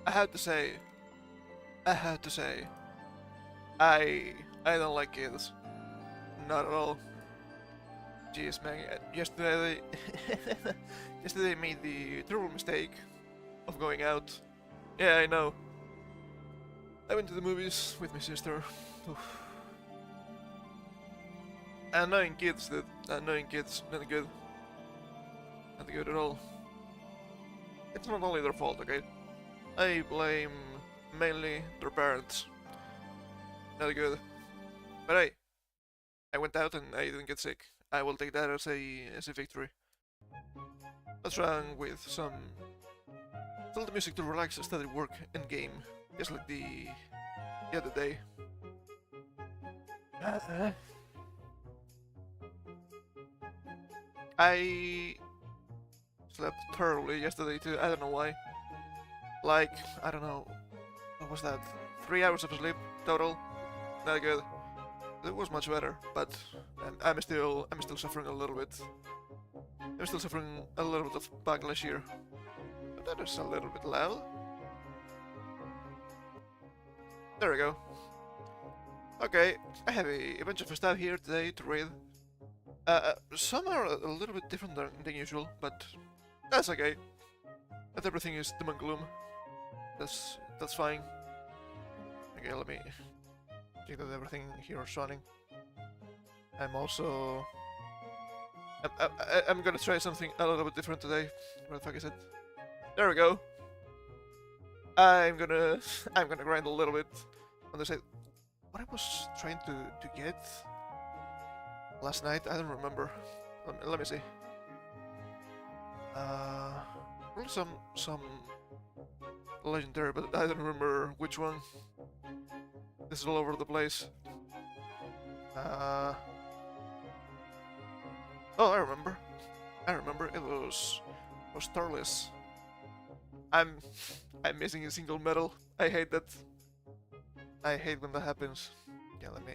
I have to say, I have to say, I I don't like kids, not at all. Jeez, man, yesterday, yesterday I made the terrible mistake of going out. Yeah, I know. I went to the movies with my sister. Oof. Annoying kids, dude. Annoying kids, not good. Not good at all. It's not only their fault, okay? I blame mainly their parents. Not good. But hey, I went out and I didn't get sick. I will take that as a victory. What's wrong with some tell the music to relax, study, work, and game, just like the other day. I slept terribly yesterday too. I don't know why. Like, I don't know, what was that? 3 hours of sleep total. Not good. It was much better, but I'm still suffering a little bit. I'm still suffering a little bit of backlash here. But that is a little bit loud. There we go. Okay, I have a bunch of stuff here today to read. Some are a little bit different than usual, but that's okay. Not everything is doom and gloom. That's fine. Okay, let me check that everything here is running. I'm also I'm gonna try something a little bit different today. Where the fuck is it? There we go. I'm gonna grind a little bit on the side. What I was trying to get last night, I don't remember. Let me see. Probably some legendary, but I don't remember which one. This is all over the place. Oh, I remember. I remember. It was Starless. I'm missing a single medal. I hate that. I hate when that happens. Yeah, let me.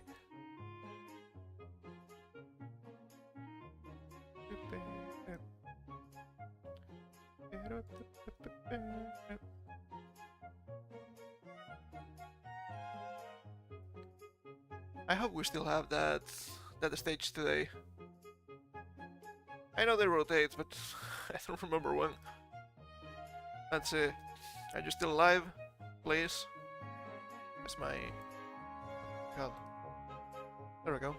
I hope we still have that stage today. I know they rotate, but I don't remember when. Let's see. Are you still alive? Please. That's my... God. There we go.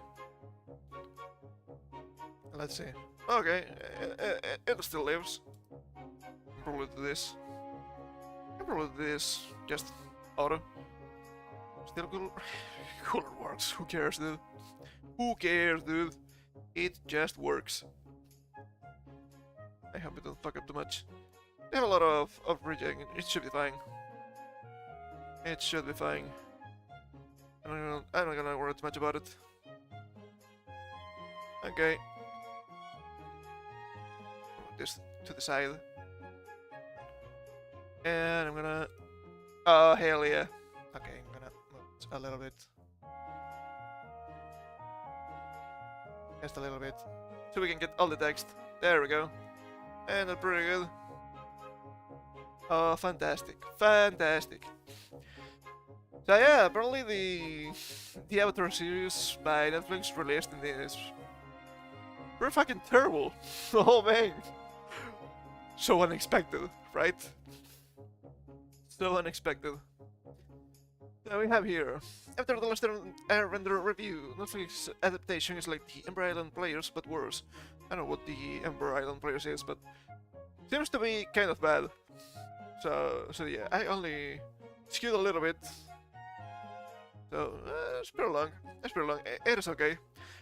Let's see. Okay, it still lives. Probably do this. Probably do this. Just auto. Still cool. Cooler works. Who cares, dude? Who cares, dude? It just works. I hope it don't fuck up too much. They have a lot of regen. It should be fine. It should be fine. I'm not gonna worry too much about it. Okay. This to the side. And I'm gonna... Oh, hell yeah. Okay, I'm gonna move a little bit. Just a little bit. So we can get all the text. There we go. And that's pretty good. Oh, fantastic. Fantastic. So yeah, apparently the Avatar series by Netflix released in this pretty fucking terrible. Oh man. So unexpected, right? So unexpected. So we have here, after the last render review, Netflix adaptation is like the Ember Island Players, but worse. I don't know what the Ember Island Players is, but seems to be kind of bad. So yeah, I only skewed a little bit. So it's pretty long. It's pretty long. It is okay.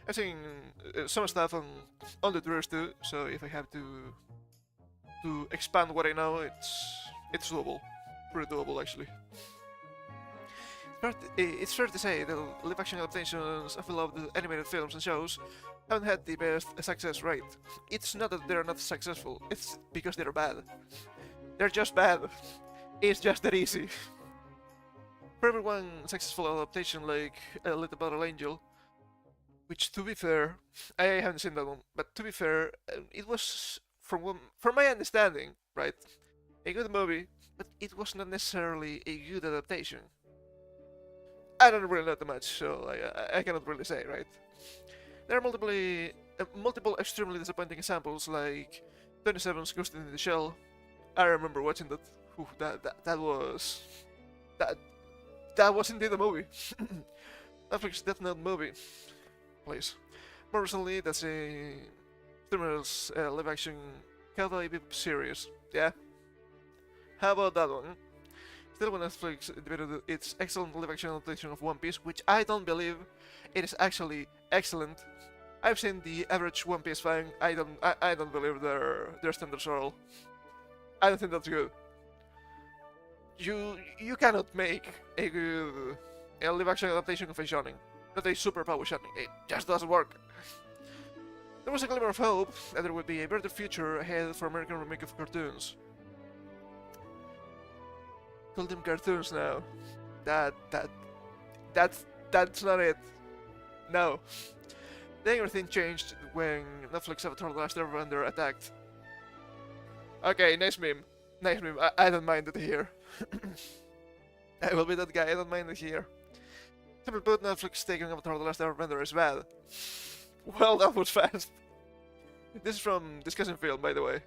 I've seen some stuff on the tours too. So if I have to expand what I know, it's doable. Pretty doable actually. It's fair to say that live-action adaptations of beloved animated films and shows haven't had the best success rate. It's not that they're not successful, it's because they're bad. They're just bad. It's just that easy. For every one successful adaptation like A Little Battle Angel, which to be fair, I haven't seen that one, but to be fair, it was, from my understanding, right, a good movie, but it was not necessarily a good adaptation. I don't really know that much, so I cannot really say, right? There are multiple extremely disappointing examples, like 27's Ghost in the Shell. I remember watching that. Ooh, that was that that was indeed a movie. Netflix Death Note movie, please. More recently, that's a streamer's live-action cowboy bebop series. Yeah, how about that one? Still, when Netflix debuted its excellent live-action adaptation of One Piece, which I don't believe it is actually excellent. I've seen the average One Piece fan. I don't believe their standards are all. I don't think that's good. You cannot make a good live-action adaptation of a shonen, not a superpower shonen. It just doesn't work. There was a glimmer of hope that there would be a better future ahead for American remake of cartoons. Call them cartoons now. That's not it. No. Then everything changed when Netflix Avatar The Last Airbender attacked. Okay, nice meme. Nice meme. I don't mind it here. I will be that guy, I don't mind it here. Simply put, Netflix taking Avatar The Last Airbender is bad. Well, that was fast. This is from Discussing Film, by the way.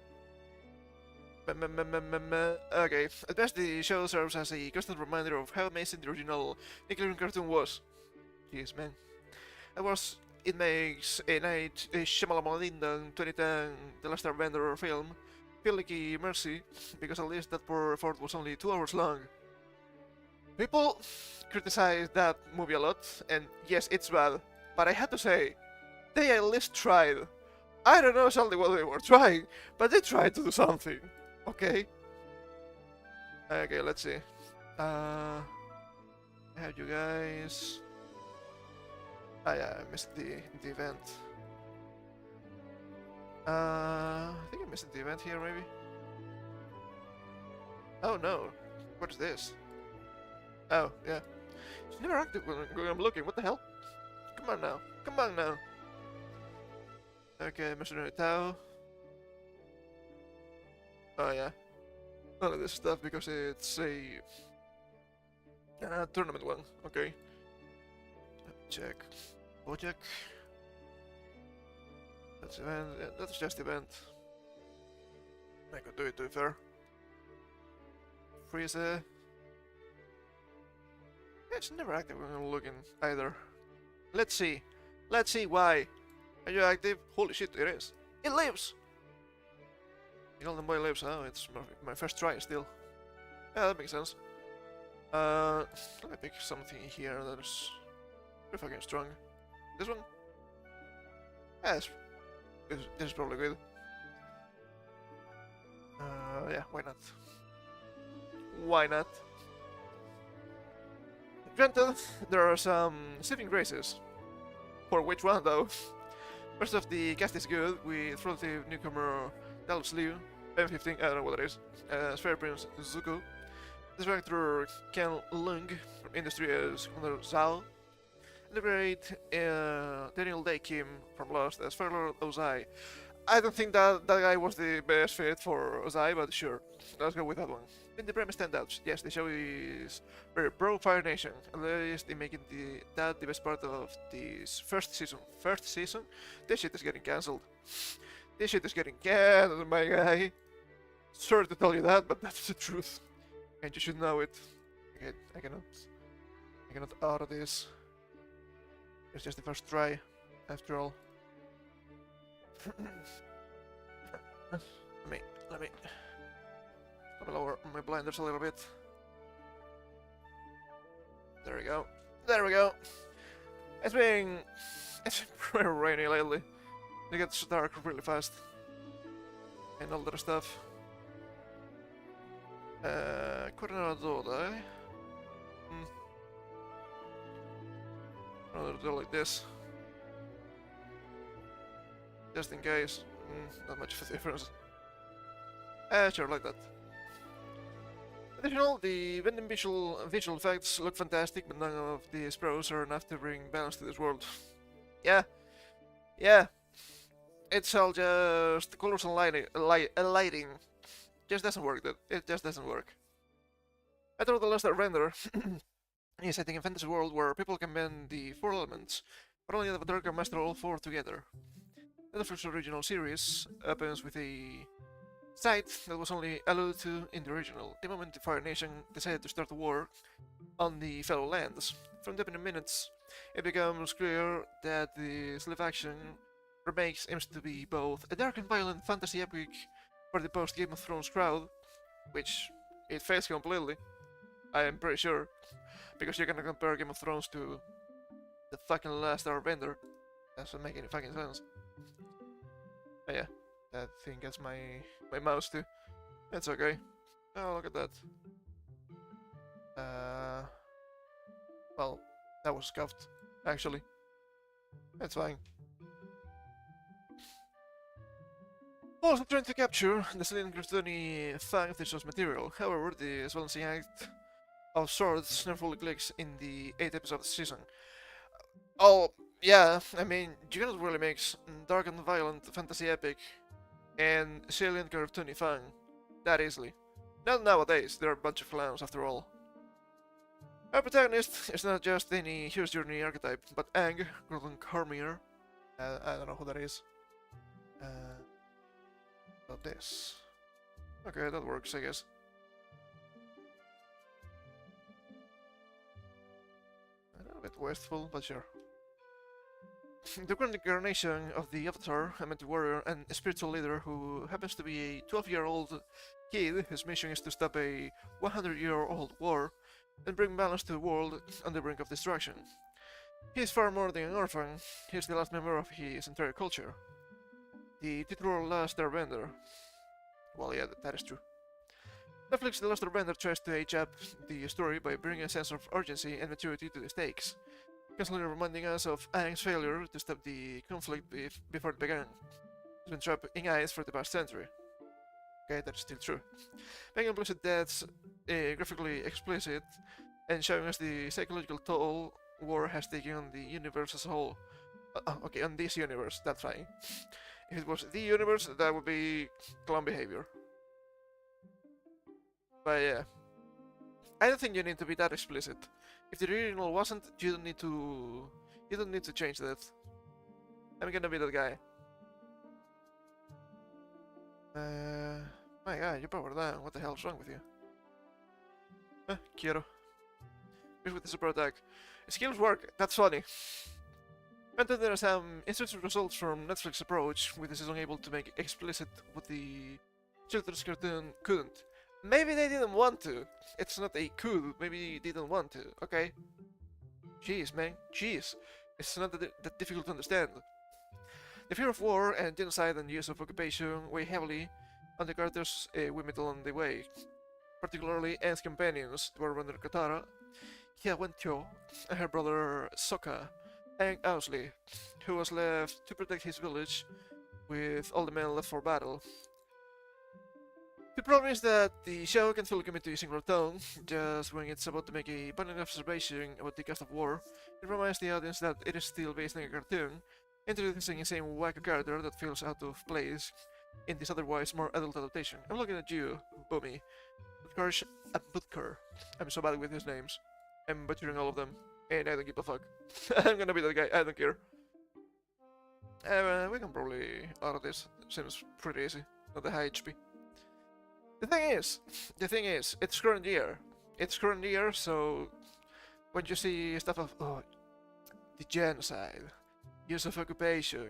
Okay, at best the show serves as a constant reminder of how amazing the original Nickelodeon cartoon was. Jeez, man. Of course, it makes a Night Shyamalan 2010 The Last Airbender film feel like a mercy, because at least that poor effort was only 2 hours long. People criticize that movie a lot, and yes, it's bad, but I had to say, they at least tried. I don't know exactly what they were trying, but they tried to do something. Okay. Okay, let's see. I have you guys. Ah, yeah, I missed the event. I think I missed the event here, maybe. Oh no, what's this? Oh, yeah. It's never active when I'm looking. What the hell? Come on now. Come on now. Okay, Mercenary Tau. Oh yeah. None of this stuff because it's a tournament one. Okay. Check. Bojack. That's event. Yeah, that's just event. I could do it to be fair. Freeze. Yeah, it's never active when I'm looking either. Let's see. Let's see why. Are you active? Holy shit, it is. It lives! The golden boy lives. Oh, it's my first try still. Yeah, that makes sense. Let me pick something here that's pretty fucking strong. This one? Yeah, this is probably good. Yeah, why not? Why not? Granted, there are some saving graces. For which one, though? First off, the cast is good, with relative newcomer Dallas Liu, M15, I don't know what it is, as Fairy Prince Zuko, this actor Ken Leung from Industry as Hunter Zhao, and the great Daniel Day Kim from Lost as Fairlord Ozai. I don't think that guy was the best fit for Ozai, but sure, let's go with that one. In the premise standouts, yes, the show is very pro Fire Nation, at least in making that the best part of this first season. First season? This shit is getting cancelled. This shit is getting cancelled, my guy. Sorry to tell you that, but that's the truth. And you should know it. Okay, I cannot auto this. It's just the first try, after all. Let me lower my blinders a little bit. There we go. There we go. It's been very rainy lately. It gets dark really fast. And all that stuff. Coronado, Another do like this. Just in case. Not much of a difference. Sure, like that. Additional, the vending visual effects look fantastic, but none of these pros are enough to bring balance to this world. Yeah. It's all just colors and lighting. Just doesn't work. It just doesn't work. I thought the last render is setting a fantasy world where people can bend the four elements, but only the Avatar can master all four together. The Netflix original series opens with a sight that was only alluded to in the original, the moment the Fire Nation decided to start a war on the fellow lands. From the opening minutes, it becomes clear that the live action remake aims to be both a dark and violent fantasy epic for the post Game of Thrones crowd, which it fails completely, I am pretty sure, because you're gonna compare Game of Thrones to the fucking last Airbender. Doesn't make any fucking sense. But yeah, that thing gets my mouse too. It's okay. Oh, look at that. Well, that was scuffed, actually. That's fine. Also trying to capture the Celine Grustoni fang of the source material. However, the balancing act of swords never fully clicks in the 8th episode of the season. Oh, yeah, I mean, you cannot really mix dark and violent fantasy epic and Celine Grustoni fang that easily. Not nowadays, they're a bunch of clowns after all. Our protagonist is not just any hero's journey archetype, but Aang, Gordon Cormier. I don't know who that is. About this. Okay, that works, I guess. A little bit wasteful, but sure. The current incarnation of the Avatar, a mental warrior and a spiritual leader who happens to be a 12-year-old kid whose mission is to stop a 100-year-old war and bring balance to the world on the brink of destruction. He is far more than an orphan, he is the last member of his entire culture. The titular Last Airbender. Well, yeah, that is true. Netflix The Last Airbender tries to age up the story by bringing a sense of urgency and maturity to the stakes, constantly reminding us of Aang's failure to stop the conflict before it began. It's been trapped in ice for the past century. Okay, that's still true. Making implicit deaths graphically explicit and showing us the psychological toll war has taken on the universe as a whole. Okay, on this universe, that's fine. If it was the universe, that would be clown behavior. But yeah, I don't think you need to be that explicit. If the original wasn't, you don't need to change that. I'm gonna be that guy. My god, you powered down. What the hell's wrong with you? Kiro. Here's with the super attack. Skills work, that's funny. And then there are some interesting results from Netflix's approach, with the season able to make explicit what the children's cartoon couldn't. Maybe they didn't want to. It's not a could, maybe they didn't want to, okay? Jeez, man, jeez. It's not that difficult to understand. The fear of war and genocide and use of occupation weigh heavily on the characters we meet along the way. Particularly Anne's companions, the Warbender Katara, Hia Wen-tyo, and her brother Sokka, Aang Owsley, who was left to protect his village with all the men left for battle. The problem is that the show can fully commit to a single tone, just when it's about to make a poignant observation about the cost of war. It reminds the audience that it is still based on a cartoon, introducing a same wacko character that feels out of place in this otherwise more adult adaptation. I'm looking at you, Boomy. Butker and Butker. I'm so bad with his names. I'm butchering all of them, and I don't give a fuck. I'm gonna be that guy, I don't care. We can probably auto this. Seems pretty easy. Not the high HP. The thing is, it's current year. It's current year, so when you see stuff of the genocide, use of occupation,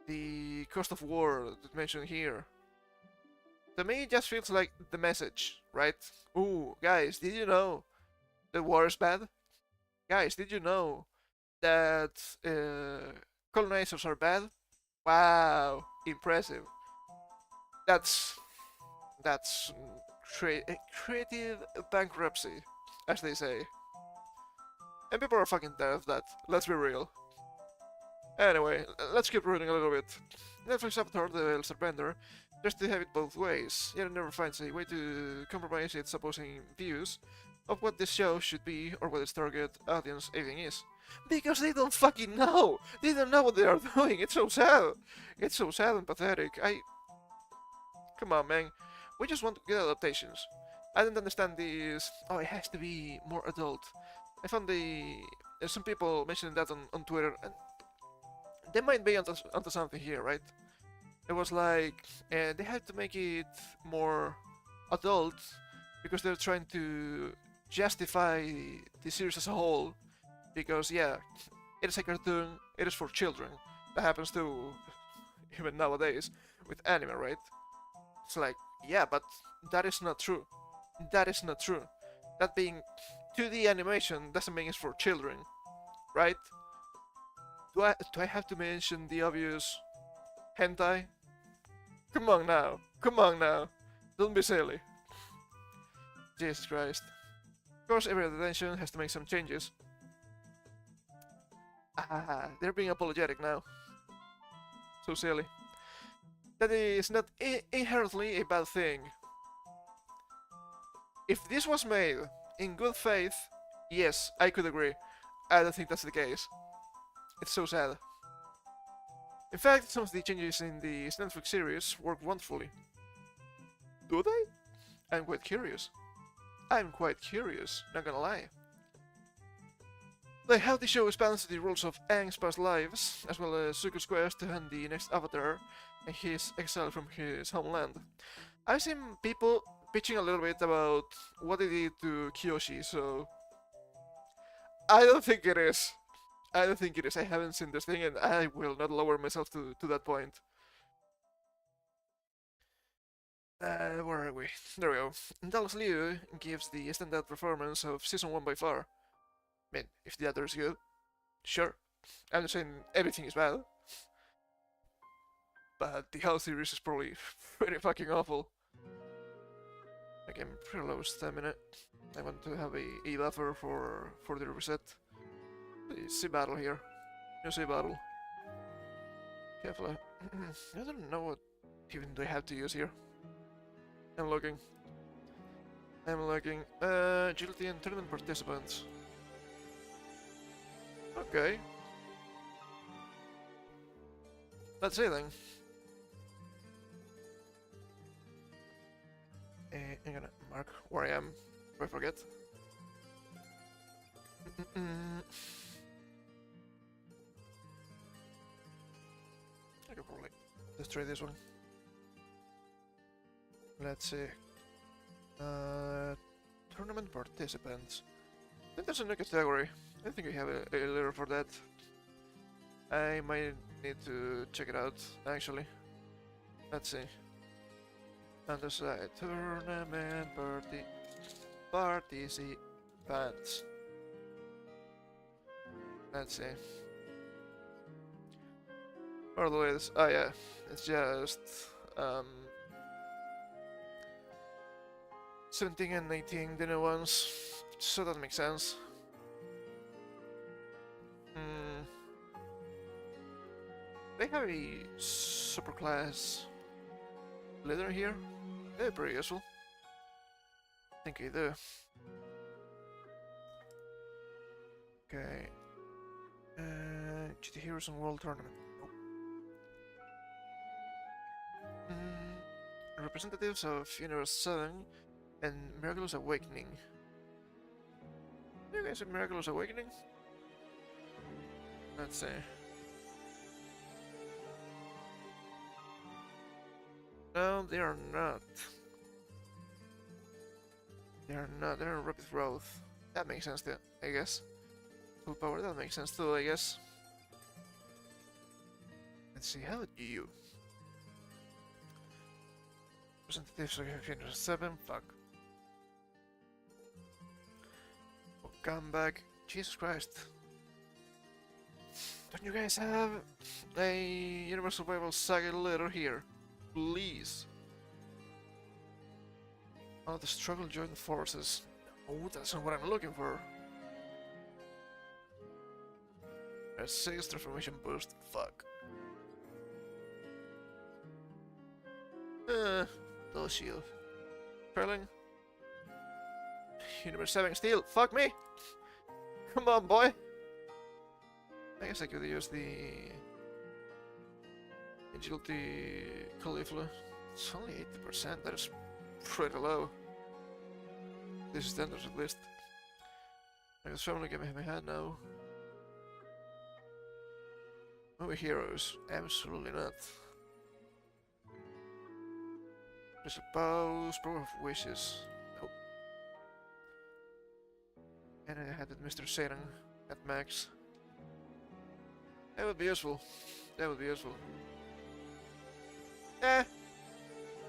the cost of war that's mentioned here, to me it just feels like the message, right? Ooh, guys, did you know that war is bad? Guys, did you know that colonizers are bad? Wow, impressive. That's creative bankruptcy, as they say. And people are fucking tired of that, let's be real. Anyway, let's keep reading a little bit. Netflix Avatar, the Last Airbender, tries to have it both ways, yet it never finds a way to compromise its opposing views of what this show should be or what its target audience even is. Because they don't fucking know! They don't know what they are doing, it's so sad! It's so sad and pathetic, Come on, man. We just want good adaptations. I don't understand this. Oh, it has to be more adult. I found some people mentioning that on Twitter, and they might be onto something here, right? It was like they had to make it more adult because they're trying to justify the series as a whole. Because yeah, it is a cartoon, it is for children. That happens too, even nowadays with anime, right? It's like, yeah, but that is not true. That is not true. That being 2D animation doesn't mean it's for children, right? Do I have to mention the obvious hentai? Come on now. Come on now. Don't be silly. Jesus Christ. Of course, every attention has to make some changes. Ah, they're being apologetic now. So silly. That is not inherently a bad thing. If this was made in good faith, yes, I could agree. I don't think that's the case. It's so sad. In fact, some of the changes in the Netflix series work wonderfully. Do they? I'm quite curious. Not gonna lie. Like how the show expands the rules of Aang's past lives, as well as Zuko's quest to hunt the next Avatar and his exile from his homeland. I've seen people pitching a little bit about what they did to Kyoshi, so I don't think it is. I don't think it is. I haven't seen this thing, and I will not lower myself to that point. Where are we? There we go. Dallas Liu gives the standout performance of Season 1 by far. I mean, if the other is good, sure. I'm not saying everything is bad. But the whole series is probably pretty fucking awful. Like, I'm pretty low stamina. I want to have a buffer for the reset. The sea battle here. No sea battle. Careful. I don't know what even do I have to use here. I'm looking. Agility and tournament participants. Okay. Let's see then. I'm gonna mark where I am if I forget. I could probably destroy this one. Let's see. Tournament participants. I think there's a new category. I think we have a leader for that. I might need to check it out, actually. Let's see. Underside tournament participants. Let's see. Or the latest. Oh yeah, it's just 17 and 18, the new ones. So that makes sense. They have a superclass leader here. They're pretty useful. I think we do. Okay. GT Heroes and World Tournament. Nope. Representatives of Universe 7 and Miraculous Awakening. You guys have Miraculous Awakening? Let's see. No, they are not. They are not. They're in rapid growth. That makes sense, too, I guess. Full power, that makes sense too, I guess. Let's see, how about you? Representatives of Universe 7, fuck. Oh, come back. Jesus Christ. Don't you guys have a Universal Survival Saga letter here? Please. Oh, the struggle join the forces. Oh, that's not what I'm looking for. A 6 transformation boost. Fuck. Dual shield. Curling. Universe 7 steel. Fuck me! Come on, boy! I guess I could use the agility cauliflower. It's only 80%, that is pretty low. This is standards at least. I guess family get me in my head now. Movie heroes? Absolutely not. I suppose power of wishes. Nope. And I had that Mr. Satan at max. That would be useful. That would be useful. Eh.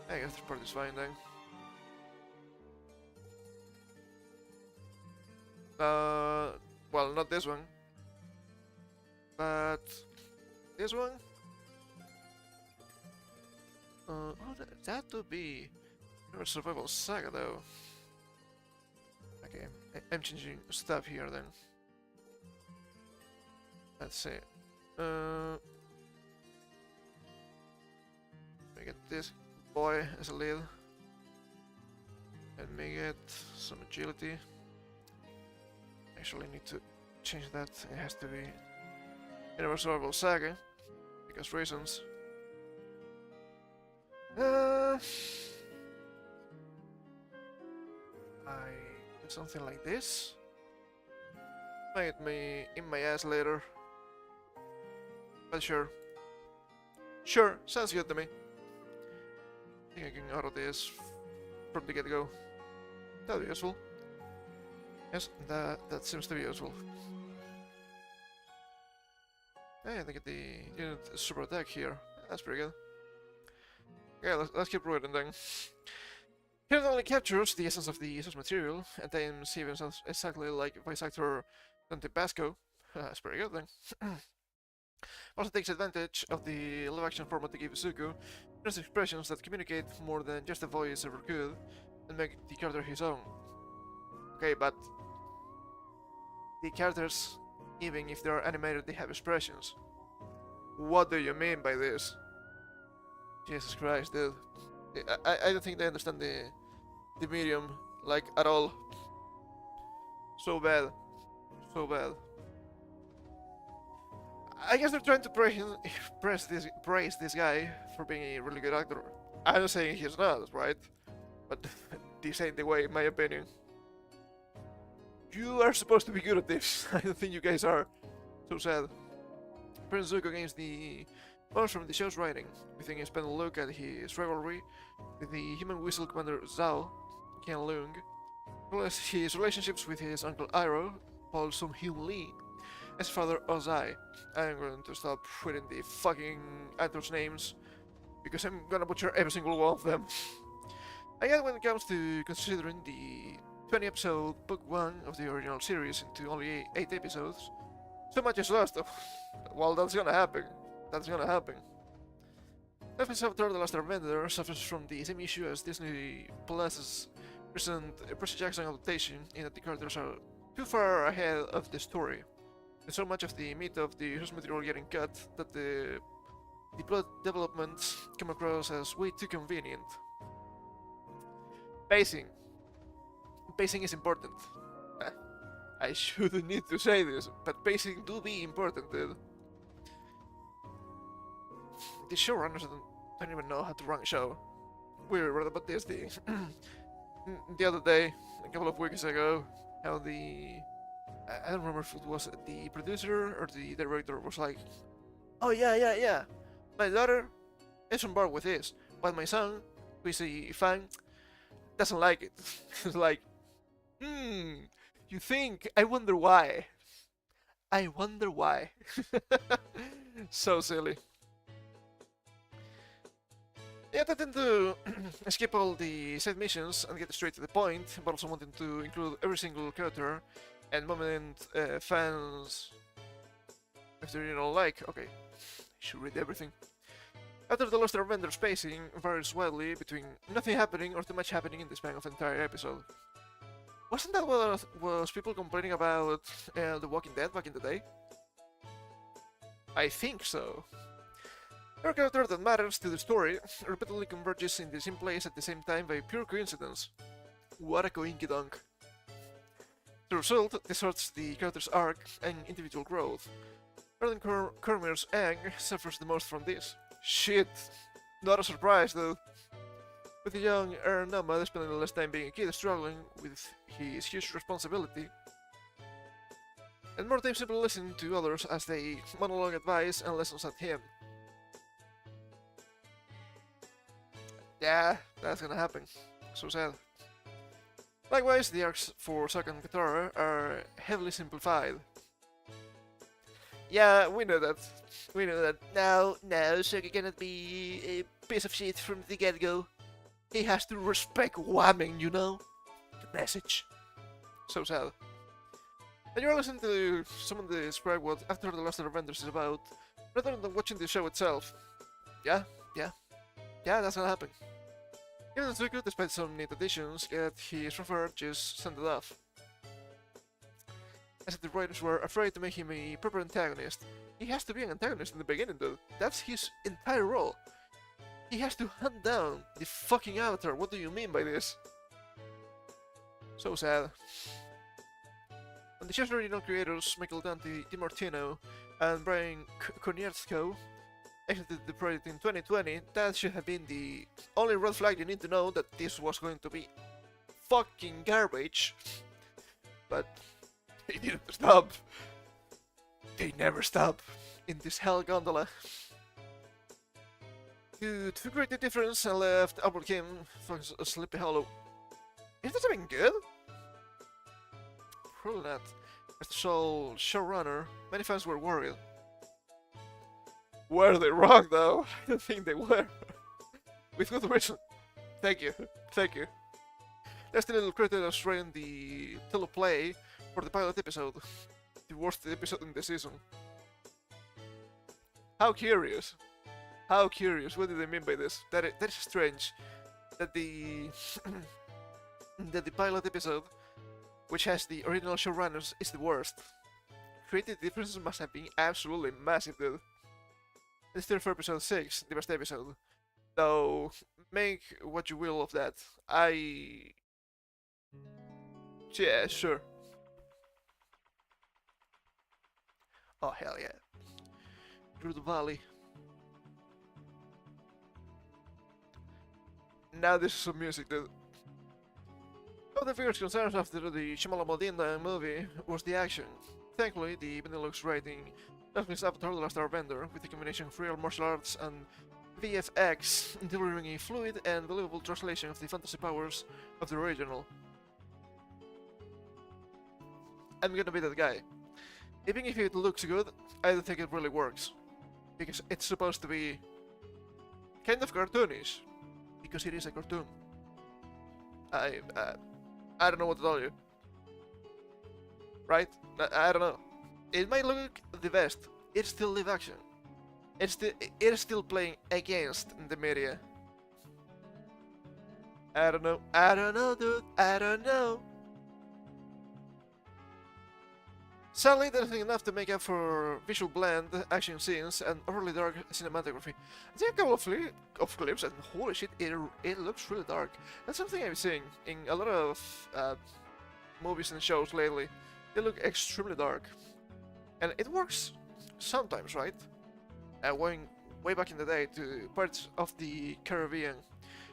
I guess this part is fine then. Well, not this one. But this one? Oh, that would be your survival saga though. Okay, I'm changing stuff here then. Let's see. We get this boy as a lead. And we get some agility. Actually need to change that. It has to be in a survival saga because reasons. I do something like this. Might me in my ass later. But sure. Sure, sounds good to me. I think I can auto this from the get-go. That'll be useful. Yes, that seems to be useful. Hey, I think the unit super attack here. That's pretty good. Okay, let's keep reading then. Here it only captures the essence of the source material, and then even sounds exactly like voice actor Dante Basco. That's pretty good then. Also takes advantage of the live-action format to give Zuko just expressions that communicate more than just the voice ever could, and make the character his own. Okay, but the characters, even if they're animated, they have expressions. What do you mean by this? Jesus Christ, dude. I don't think they understand the medium, like, at all. So bad. So bad. I guess they're trying to praise this guy for being a really good actor. I'm not saying he's not, right? But this ain't the way, in my opinion. You are supposed to be good at this. I don't think you guys are. So sad. Prince Zuko gains the bonus from the show's writing. We think he spent a look at his rivalry with the human whistle commander Zhao, Qian Lung, as well as his relationships with his uncle Iroh, Paul Sung-hyun Lee, and his father Ozai. I'm going to stop reading the fucking actors' names, because I'm gonna butcher every single one of them. I guess when it comes to considering the 20-episode book 1 of the original series into only 8 episodes, so much is lost. Well, that's gonna happen. That's gonna happen. Netflix Avatar The Last Airbender suffers from the same issue as Disney Plus's recent Percy Jackson adaptation, in that the characters are too far ahead of the story. And so much of the meat of the source material getting cut that the plot developments come across as way too convenient. Pacing. Pacing is important. I shouldn't need to say this, but pacing do be important, dude. The showrunners don't even know how to run a show. We read about this the other day, a couple of weeks ago, how I don't remember if it was the producer or the director was like, oh yeah, my daughter is on board with this, but my son, who is a fan, doesn't like it. It's like, you think? I wonder why. I wonder why. So silly. Yet I tend to skip all the side missions and get straight to the point, but also wanting to include every single character and moment fans if they don't like. Okay, I should read everything. After the Lost Airbender spacing varies widely between nothing happening or too much happening in the span of an entire episode. Wasn't that what was people complaining about The Walking Dead back in the day? I think so. Every character that matters to the story repeatedly converges in the same place at the same time by pure coincidence. What a coinky-dunk. The result distorts the character's arc and individual growth. Erlen Cormier's Aang suffers the most from this. Shit! Not a surprise, though. with the young Ernoma spending less time being a kid, struggling with his huge responsibility, and more time simply listening to others as they monologue advice and lessons at him. Yeah, that's gonna happen. So sad. Likewise, the arcs for Sokka and Katara are heavily simplified. Yeah, we know that. We know that. No, Sokka cannot be a piece of shit from the get-go. He has to respect whamming, you know? The message. So sad. And you're listening to someone describe what After the Last Avengers is about, rather than watching the show itself. Yeah, that's gonna happen. Even Zuko, despite some neat additions, get his referred just send it off. As if the writers were afraid to make him a proper antagonist. He has to be an antagonist in the beginning though. That's his entire role. He has to hunt down the fucking Avatar. What do you mean by this? So sad. When the show's original creators, Michael Dante DiMartino and Brian Konietzko, exited the project in 2020, that should have been the only red flag you need to know that this was going to be fucking garbage. But they didn't stop. They never stop in this hell gondola. To create the difference and left Albert Kim for a Sleepy Hollow. Is this even good? Probably not. As the sole showrunner, many fans were worried. Were they wrong though? I don't think they were. With good reason. Thank you. There's the little credit of writing the teleplay for the pilot episode. The worst episode in the season. How curious. What do they mean by this? That is strange. That the that the pilot episode, which has the original showrunners, is the worst. Creative differences must have been absolutely massive, dude. It's still for episode 6, the best episode. So, make what you will of that. Yeah, sure. Oh, hell yeah. Through the valley. Now this is some music, dude. One of the biggest concerns after the Shyamalan movie was the action. Thankfully, the Benelux rating Netflix Avatar The Last Airbender, with a combination of real martial arts and VFX, delivering a fluid and believable translation of the fantasy powers of the original. I'm gonna be that guy. Even if it looks good, I don't think it really works. Because it's supposed to be kind of cartoonish. Because it is a cartoon. I don't know what to tell you. Right? I don't know. It might look the best. It's still live action. It is still playing against the media. I don't know, dude. I don't know. Sadly, there isn't enough to make up for visual bland action scenes and overly dark cinematography. I think a couple of clips and holy shit, it looks really dark. That's something I've seen in a lot of movies and shows lately. They look extremely dark. And it works sometimes, right? Going way back in the day to parts of the Caribbean,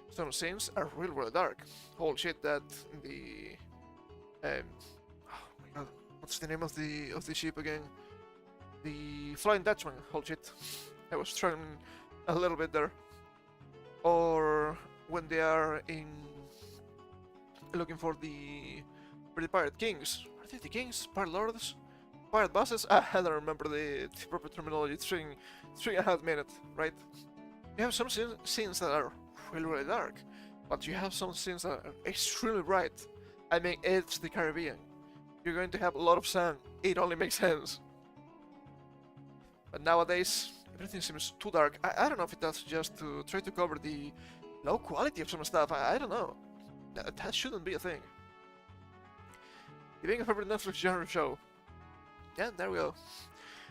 some scenes are really dark. Holy shit, that the oh my god, what's the name of the ship again? The Flying Dutchman. Holy shit, I was struggling a little bit there. Or when they are in looking for the pirate kings. Are they the kings? Pirate lords? Pirate bosses? I don't remember the proper terminology. It's 3.5 minutes, right? You have some scenes that are really dark, but you have some scenes that are extremely bright. I mean, it's the Caribbean. You're going to have a lot of sun. It only makes sense. But nowadays, everything seems too dark. I don't know if that's just to try to cover the low quality of some stuff. I don't know. That shouldn't be a thing. Being a favorite Netflix genre show. Yeah, there we go.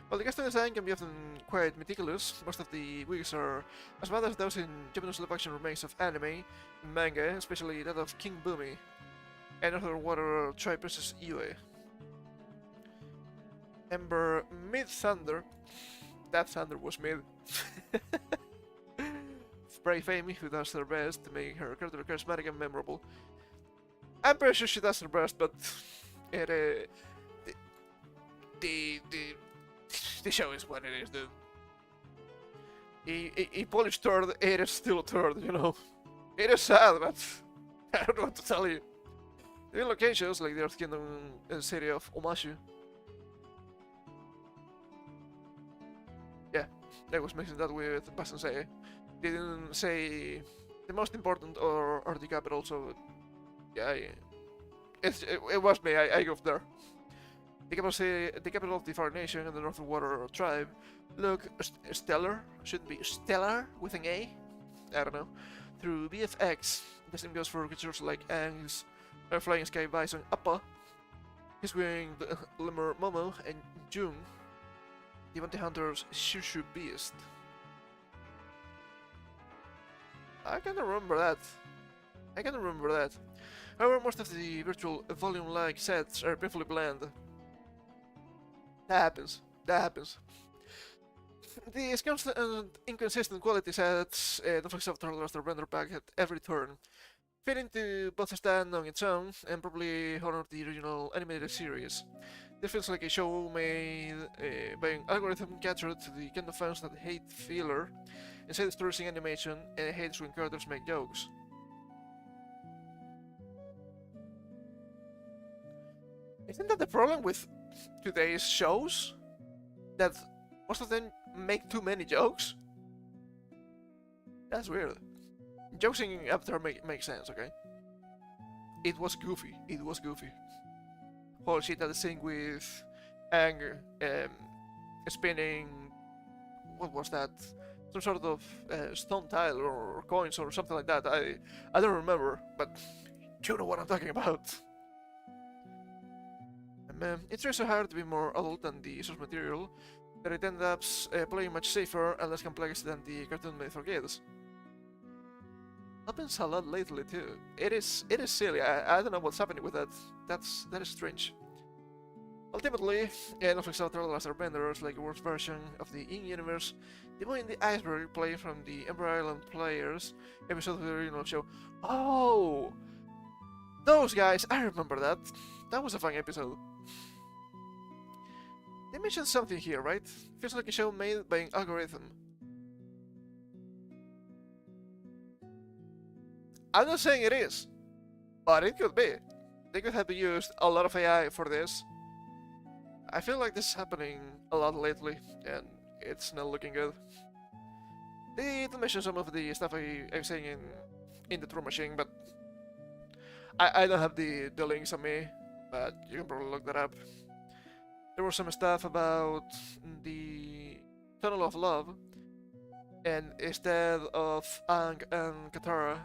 While the custom design can be often quite meticulous, most of the wigs are as bad as those in Japanese live-action remakes of anime, manga, especially that of King Boomy, and other water tribe Princess Yue. Ember Mid Thunder. That thunder was mid. brave Amy, who does her best to make her character charismatic and memorable. I'm pretty sure she does her best, but it, the the show is what it is, dude. A polished third, it is still a third, you know. It is sad, but I don't know what to tell you. The locations, like the Earth Kingdom city of Omashu. Yeah, I was mixing that with Basensei. They didn't say the most important or the capital, so yeah, it was me, I go there. The capital of the Far Nation and the Northern Water Tribe look stellar, shouldn't be stellar with an A, I don't know. Through BFX, the same goes for creatures like Ang's Flying Sky Bison Appa, his winged Lemur Momo, and Jung, the Bounty Hunter's Shushu Beast. I can remember that. However, most of the virtual volume-like sets are painfully bland. That happens. These constant and inconsistent quality sets don't fix up the roster render pack at every turn, failing to both stand on its own and probably honor the original animated series. This feels like a show made by an algorithm catered to the kind of fans that hate filler, inside distressing animation, and hates when characters make jokes. Isn't that the problem with today's shows? That most of them make too many jokes? That's weird. Jokes in Avatar make sense, okay? It was goofy. Whole shit that is thing with anger, spinning. What was that? Some sort of stone tile or coins or something like that. I don't remember, but you know what I'm talking about. It tries so hard to be more adult than the source material that it ends up playing much safer and less complex than the cartoon made for kids. Happens a lot lately too. It is silly. I don't know what's happening with that. That is strange. Ultimately, Netflix out there last Airbenders like a worse version of the in-universe The Boy in the Iceberg played from the Ember Island Players episode of the original show. Oh! Those guys, I remember that. That was a fun episode. They mentioned something here, right? Feels like a show made by an algorithm. I'm not saying it is, but it could be. They could have used a lot of AI for this. I feel like this is happening a lot lately, and it's not looking good. They did mention some of the stuff I'm saying in the True Machine, but I don't have the links on me, but you can probably look that up. There was some stuff about the Tunnel of Love, and instead of Aang and Katara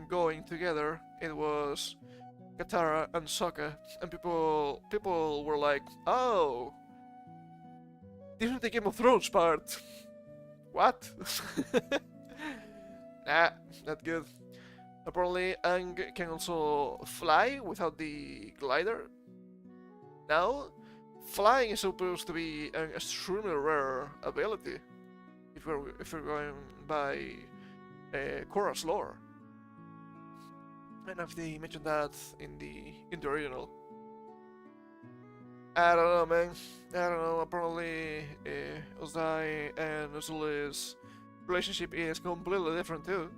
going together, it was Katara and Sokka, and people were like, "Oh, this is the Game of Thrones part." What? Nah, not good. Apparently, Aang can also fly without the glider. Now, flying is supposed to be an extremely rare ability if we're going by Korra's lore. And if they mentioned that in the original, I don't know, man. I don't know. Apparently, Ozai and Uzuli's relationship is completely different too.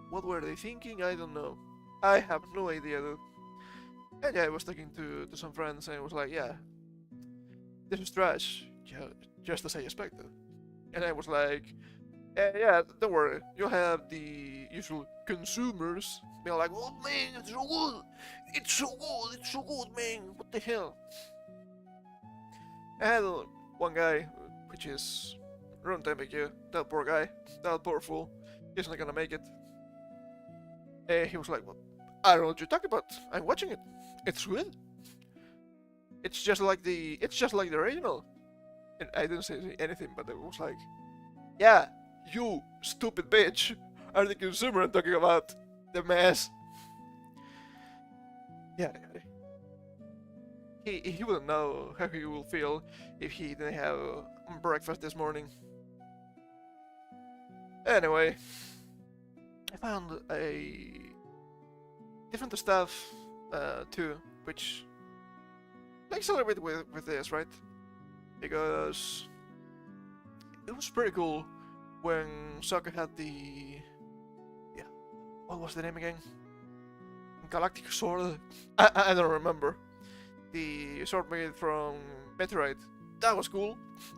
What were they thinking? I don't know. I have no idea, dude. And yeah, I was talking to some friends and I was like, yeah, this is trash, just as I expected. And I was like, yeah, don't worry, you'll have the usual consumers being like, oh man, it's so good, it's so good, man, what the hell? I had one guy, which is Runtime IQ, that poor guy, that poor fool, he's not gonna make it. He was like, well, I don't know what you're talking about, I'm watching it. It's good. It's just like the original. And I didn't say anything, but it was like, yeah, you stupid bitch are the consumer I'm talking about. The mess. Yeah. He wouldn't know how he will feel if he didn't have breakfast this morning. Anyway, I found a different stuff too, which links a little bit with this, right? Because it was pretty cool when Sokka had the what was the name again? Galactic sword. I don't remember. The sword made from meteorite. That was cool.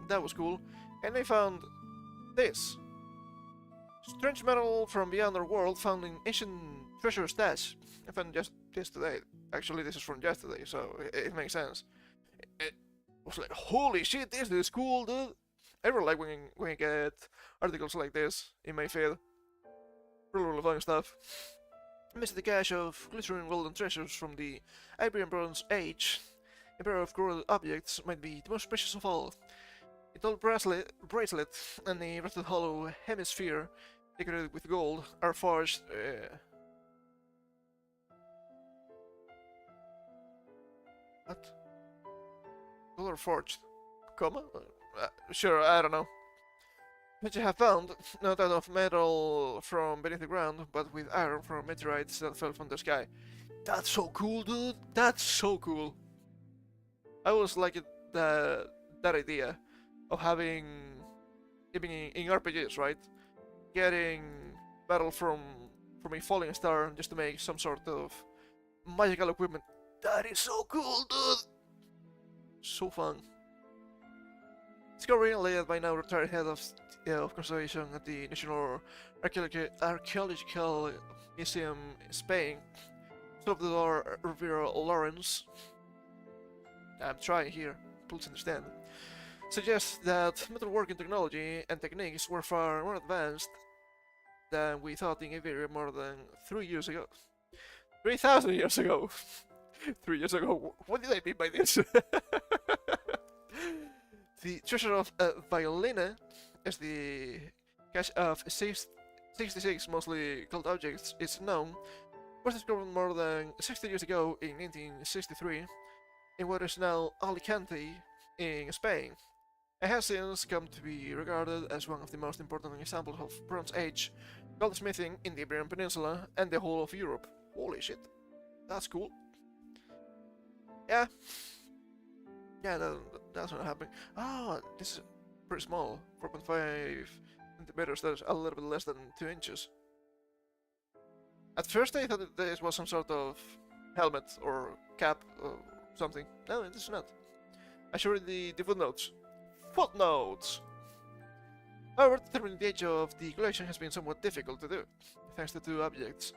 That was cool. And I found this strange metal from beyond our world found in ancient treasure stash. I found just this today. Actually, this is from yesterday, so it makes sense. It was like, holy shit, this is cool, dude. I really like when I get articles like this in my feed. Really fun stuff. Amidst the cache of glittering golden treasures from the Ivory and Bronze Age, a pair of corroded objects might be the most precious of all. A tall bracelet and a rusted hollow hemisphere decorated with gold are forged. What? Gold are forged? Comma? Sure, I don't know. Which I have found, not out of metal from beneath the ground, but with iron from meteorites that fell from the sky. That's so cool, dude! That's so cool! I always liked that idea of having, even in RPGs, right? Getting metal from a falling star just to make some sort of magical equipment. That is so cool, dude! So fun. Discovery led by now retired head of conservation at the National Archaeological Museum in Spain, Salvador Rivera Lawrence. I'm trying here, please understand. Suggests that metalworking technology and techniques were far more advanced than we thought in Iberia more than 3 years ago. 3,000 years ago! 3 years ago, what did I mean by this? The treasure of Violina, as the cache of 66 mostly gold objects is known, was discovered more than 60 years ago in 1963 in what is now Alicante in Spain. It has since come to be regarded as one of the most important examples of Bronze Age goldsmithing in the Iberian Peninsula and the whole of Europe. Holy shit, that's cool. Yeah. Yeah, that's not happening. Ah, this is pretty small. 4.5 centimeters, that's a little bit less than 2 inches. At first I thought that this was some sort of helmet or cap or something. No, it is not. I show you the footnotes. Footnotes! However, determining the age of the collection has been somewhat difficult to do, thanks to two objects.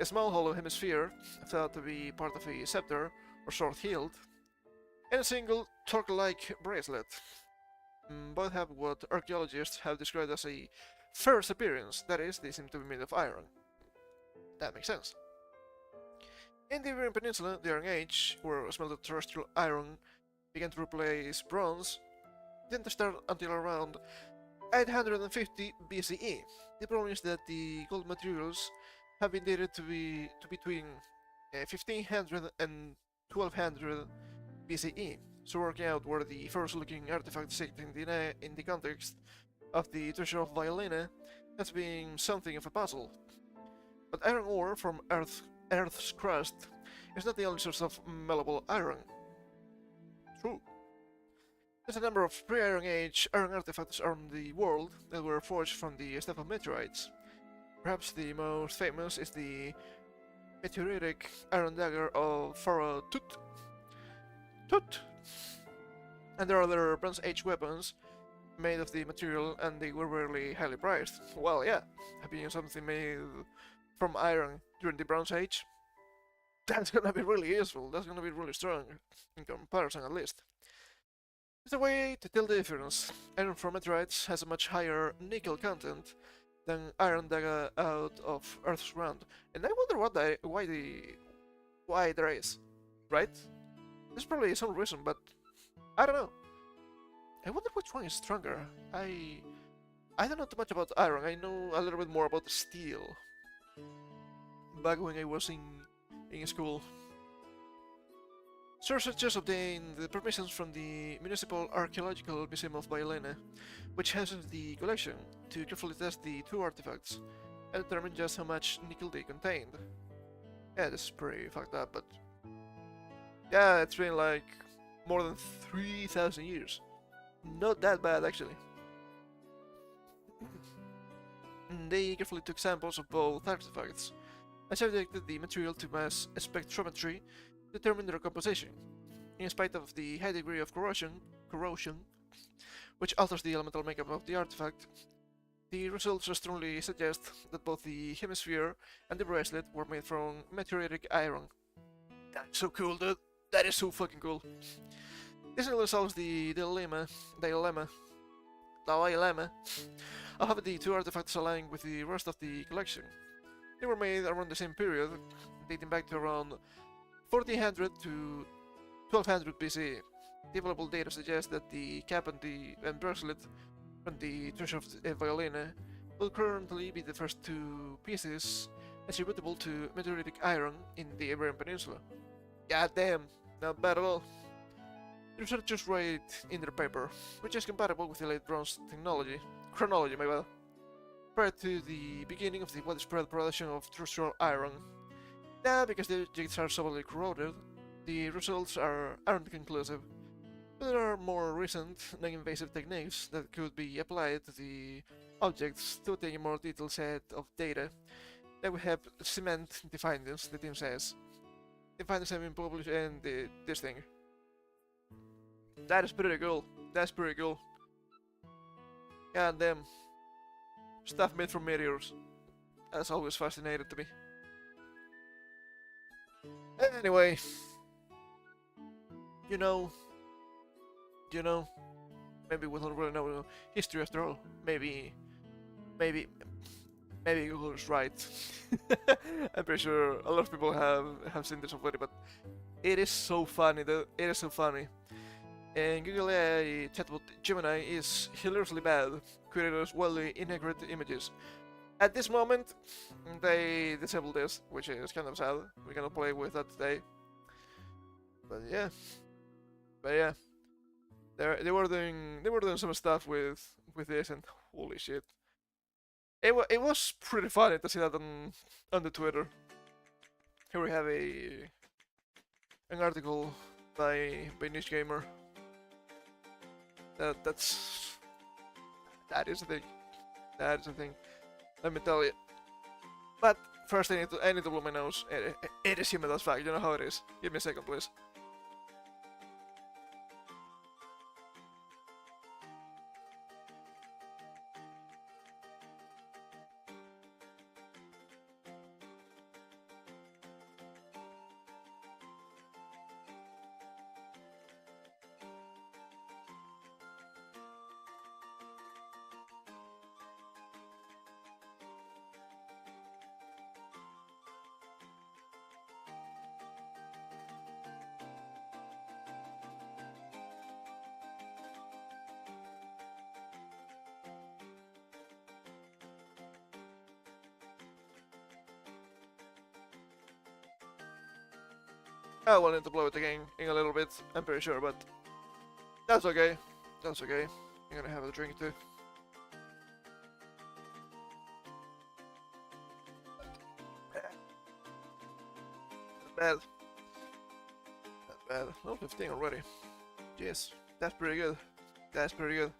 A small hollow hemisphere, thought to be part of a scepter or sword hilt, and a single torque-like bracelet. Both have what archaeologists have described as a first appearance, that is, they seem to be made of iron. That makes sense. In the Iberian Peninsula, the Iron Age, where smelted terrestrial iron began to replace bronze, didn't start until around 850 BCE. The problem is that the gold materials have been dated to between 1500 and 1200 BCE, so working out where the first-looking artifacts sit in the context of the treasure of Violina has been something of a puzzle. But iron ore from Earth's crust is not the only source of malleable iron. True. There's a number of pre-Iron Age iron artifacts around the world that were forged from the stuff of meteorites. Perhaps the most famous is the meteoritic iron dagger of Pharaoh Tut. And there are other Bronze Age weapons made of the material, and they were really highly prized. Well, yeah, having something made from iron during the Bronze Age, that's gonna be really useful, that's gonna be really strong, in comparison at least. There's a way to tell the difference. Iron from meteorites has a much higher nickel content than iron dagger out of Earth's ground, and I wonder why there is, right? There's probably some reason, but I don't know. I wonder which one is stronger. I don't know too much about iron. I know a little bit more about steel. Back when I was in school. Researchers obtained the permissions from the Municipal Archaeological Museum of Violena, which houses the collection, to carefully test the two artifacts and determine just how much nickel they contained. Yeah, this is pretty fucked up, but yeah, it's been like more than 3,000 years. Not that bad, actually. They carefully took samples of both artifacts and subjected the material to mass spectrometry to determine their composition. In spite of the high degree of corrosion, which alters the elemental makeup of the artifact, the results strongly suggest that both the hemisphere and the bracelet were made from meteoritic iron. That's so cool, dude. That is so fucking cool. This only solves the dilemma of having the two artifacts align with the rest of the collection. They were made around the same period, dating back to around 1400 to 1200 BC. The available data suggests that the cap and bracelet from the Treasure of Violina will currently be the first two pieces attributable to meteoritic iron in the Iberian Peninsula. God damn, not bad at all. The researchers write in their paper, which is compatible with the late bronze chronology, my bad, prior to the beginning of the widespread production of terrestrial iron. Now, because the objects are severely corroded, the results aren't conclusive, but there are more recent, non-invasive techniques that could be applied to the objects to obtain a more detailed set of data that would help cement the findings, the team says. The findings have been published in this thing. That is pretty cool. That's pretty cool. God damn. Stuff made from meteors. That's always fascinated to me. Anyway. You know, maybe we don't really know history after all. Maybe Google is right. I'm pretty sure a lot of people have seen this already, but it is so funny, though. It is so funny. And Google AI chatbot Gemini is hilariously bad, creating wildly inaccurate images. At this moment, they disabled this, which is kind of sad. We're gonna play with that today. But yeah, they were doing some stuff with this, and holy shit, it was pretty funny to see that on the Twitter. Here we have an article by Niche Gamer. That is the thing. That is the thing. Let me tell you. But first, I need to blow my nose. It is humid as fuck. You know how it is. Give me a second, please. I will need to blow it again in a little bit, I'm pretty sure, but that's okay. That's okay. I'm gonna have a drink too. Not bad. Not bad. Oh, 15 already. Yes, that's pretty good. That's pretty good.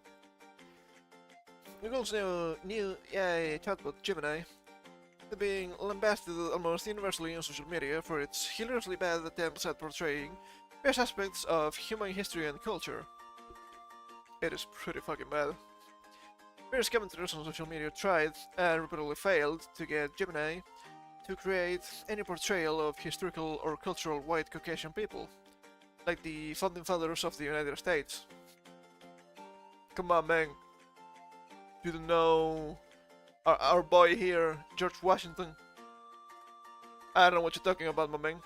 Google's new AI chatbot Gemini is being lambasted almost universally on social media for its hilariously bad attempts at portraying various aspects of human history and culture. It is pretty fucking bad. Various commentators on social media tried and repeatedly failed to get Gemini to create any portrayal of historical or cultural white Caucasian people, like the founding fathers of the United States. Come on, man. You don't know our boy here, George Washington. I don't know what you're talking about, my man.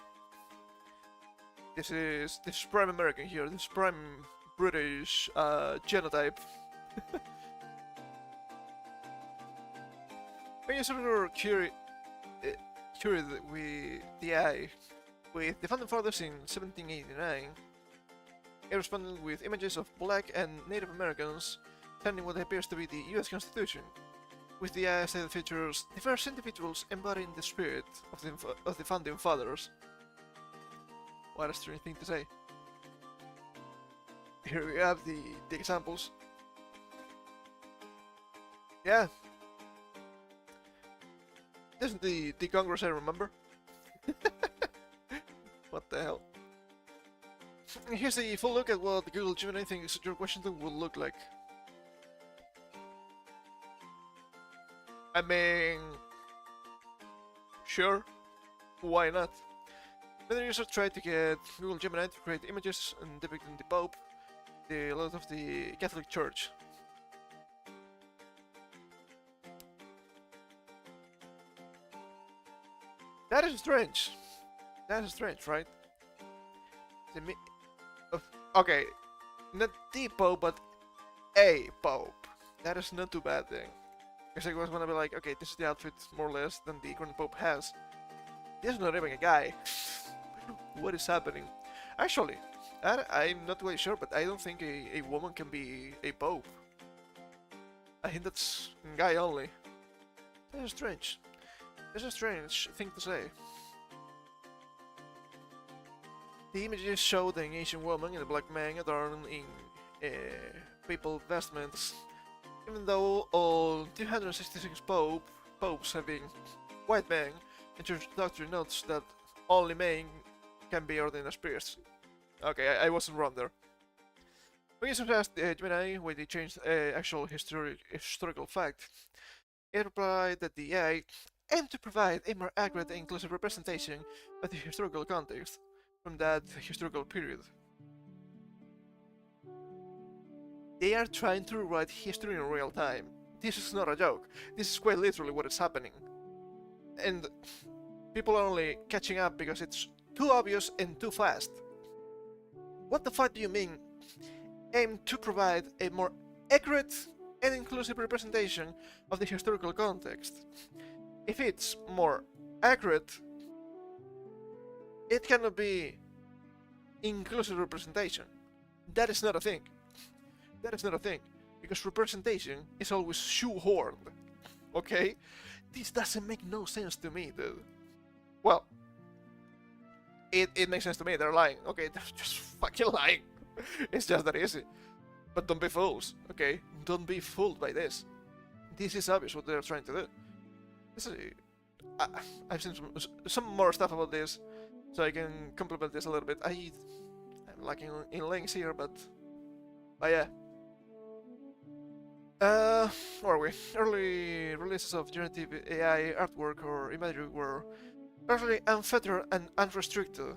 This is prime American here. This is prime British genotype. When you're sort of curious with the AI, with the Founding Fathers in 1789, it responded with images of black and Native Americans signing what appears to be the US Constitution, with the aesthetic features diverse individuals embodying the spirit of the Founding Fathers. What a strange thing to say. Here we have the examples. Yeah. This is the Congress I remember. What the hell? Here's a full look at what the Google Gemini thinks George Washington would look like. I mean, sure, why not? Many users tried to get Google Gemini to create images depicting the Pope, the Lord of the Catholic Church. That is strange. That is strange, right? Okay, not the Pope, but a Pope. That is not too bad thing. Because I was gonna be like, okay, this is the outfit more or less than the current Pope has. This is not even a guy. What is happening? Actually, I'm not quite sure, but I don't think a woman can be a Pope. I think that's guy only. That is strange. That's a strange thing to say. The images show the Asian woman and a black man adorned in papal vestments. Even though all 266 popes have been white men, and church doctrine notes that only men can be ordained as priests. Okay, I wasn't wrong there. When you asked Gemini why they changed actual historical fact, it replied that the AI aimed to provide a more accurate and inclusive representation of the historical context from that historical period. They are trying to rewrite history in real time. This is not a joke. This is quite literally what is happening. And people are only catching up because it's too obvious and too fast. What the fuck do you mean? Aim to provide a more accurate and inclusive representation of the historical context. If it's more accurate, it cannot be inclusive representation. That is not a thing. That is not a thing. Because representation is always shoehorned. Okay? This doesn't make no sense to me, dude. Well, it makes sense to me. They're lying. Okay, they're just fucking lying. It's just that easy. But don't be fools, okay? Don't be fooled by this. This is obvious what they're trying to do. This is, I've seen some more stuff about this, so I can complement this a little bit. I'm lacking in links here, but yeah. Where are we? Early releases of generative AI artwork or imagery were largely unfettered and unrestricted.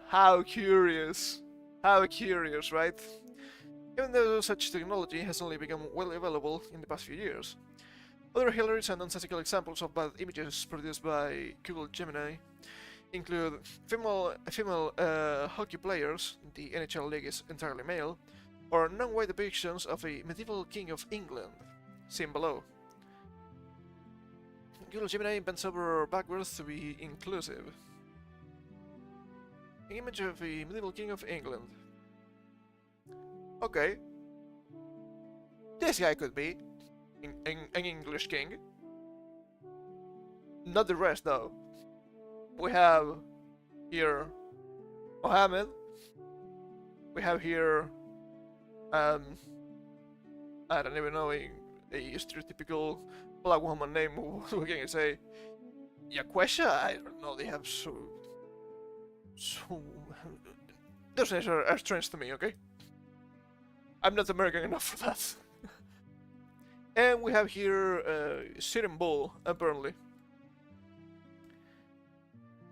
How curious! How curious, right? Even though such technology has only become widely available in the past few years. Other hilarious and nonsensical examples of bad images produced by Google Gemini include female hockey players, the NHL league is entirely male, or non-white depictions of a medieval king of England, seen below. Google Gemini bends over backwards to be inclusive. An image of a medieval king of England. Okay. This guy could be an English king. Not the rest though. We have here Mohammed. We have here I don't even know a stereotypical black woman name. What can I say? Yaquesha? I don't know. They have so those names are strange to me. Okay, I'm not American enough for that. And we have here Sitting Bull, apparently.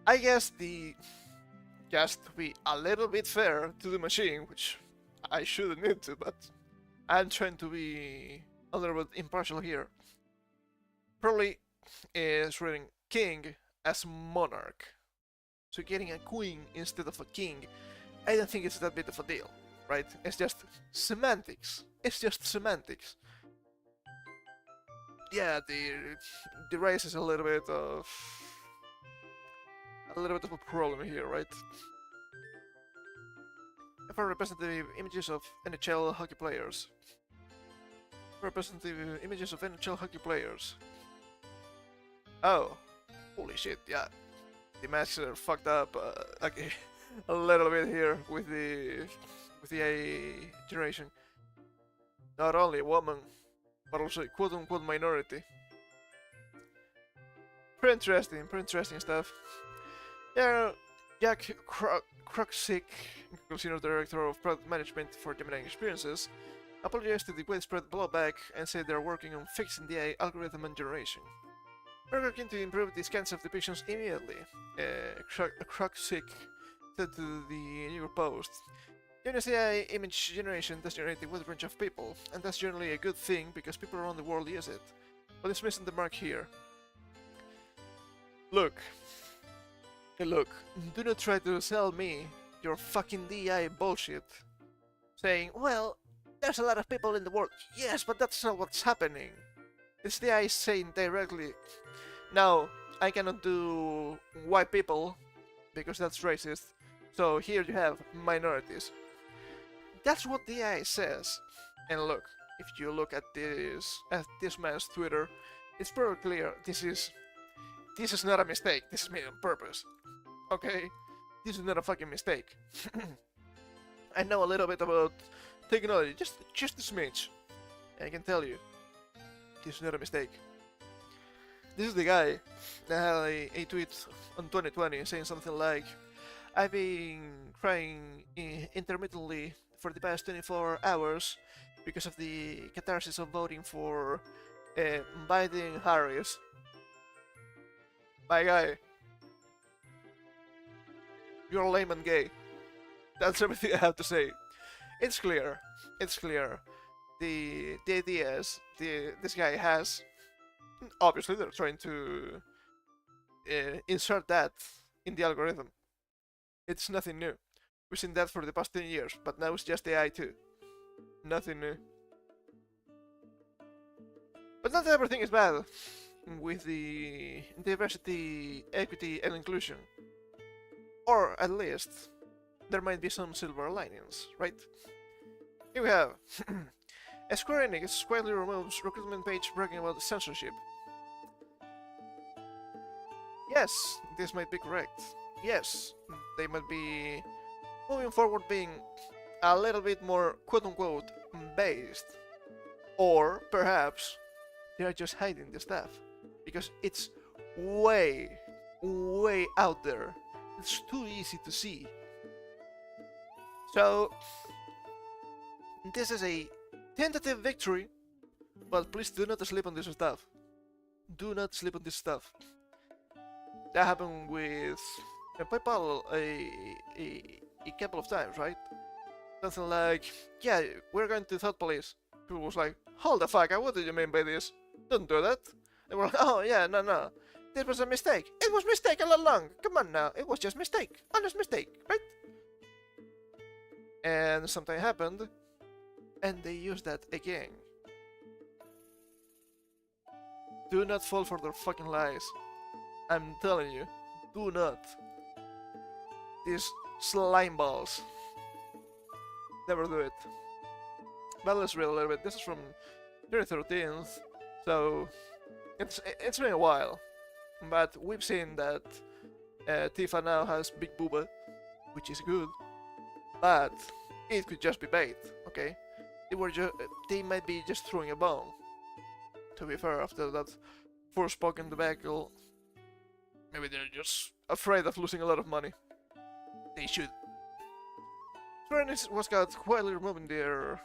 I guess just to be a little bit fair to the machine, which I shouldn't need to, but I'm trying to be a little bit impartial here. Probably is reading king as monarch. So getting a queen instead of a king, I don't think it's that big of a deal, right? It's just semantics. It's just semantics. Yeah, the race is a little bit of a little bit of a problem here, right? For representative images of NHL hockey players. Representative images of NHL hockey players. Oh, holy shit! Yeah, the masks are fucked up. Okay, a little bit here with the AI generation. Not only a woman, but also a quote-unquote minority. Pretty interesting stuff. Yeah, Jack Kruksick, senior director of product management for Gemini Experiences, apologized to the widespread blowback and said they're working on fixing the AI algorithm and generation. We're working to improve these kinds of depictions immediately, Kruksick said to the New York Post. Gemini's AI image generation does generate a wide range of people, and that's generally a good thing because people around the world use it. But it's missing the mark here. Look, do not try to sell me your fucking DI bullshit. Saying, well, there's a lot of people in the world. Yes, but that's not what's happening. It's the AI saying directly, no, I cannot do white people because that's racist. So here you have minorities. That's what the AI says. And look, if you look at this man's Twitter, it's very clear this is not a mistake. This is made on purpose. Okay? This is not a fucking mistake. I know a little bit about technology, just a smidge. And I can tell you, this is not a mistake. This is the guy that had a tweet on 2020 saying something like, I've been crying intermittently for the past 24 hours because of the catharsis of voting for Biden Harris. My guy, you're lame and gay. That's everything I have to say. It's clear. The ideas this guy has, obviously they're trying to insert that in the algorithm. It's nothing new. We've seen that for the past 10 years, but now it's just AI too. Nothing new. But not everything is bad with the diversity, equity, and inclusion. Or at least, there might be some silver linings, right? Here we have Square Enix quietly removes recruitment page bragging about censorship. Yes, this might be correct. Yes, they might be moving forward being a little bit more quote-unquote based. Or perhaps they are just hiding the stuff because it's way out there. It's too easy to see. So this is a tentative victory, but please do not sleep on this stuff. Do not sleep on this stuff. That happened with PayPal a couple of times, right? Something like, yeah, we're going to thought police. People was like, hold the fuck, what do you mean by this? Don't do that. They were like, oh yeah, no. This was a mistake. It was a mistake all along. Come on now, it was just mistake. Honest mistake, right? And something happened, and they used that again. Do not fall for their fucking lies. I'm telling you, do not. These slime balls. Never do it. But let's read a little bit. This is from January 13th, so it's been a while. But we've seen that Tifa now has Big Booba, which is good. But it could just be bait, okay? They might be just throwing a bone. To be fair, after that Forspoken debacle, maybe they're just afraid of losing a lot of money. They should. Square Enix was caught quietly removing their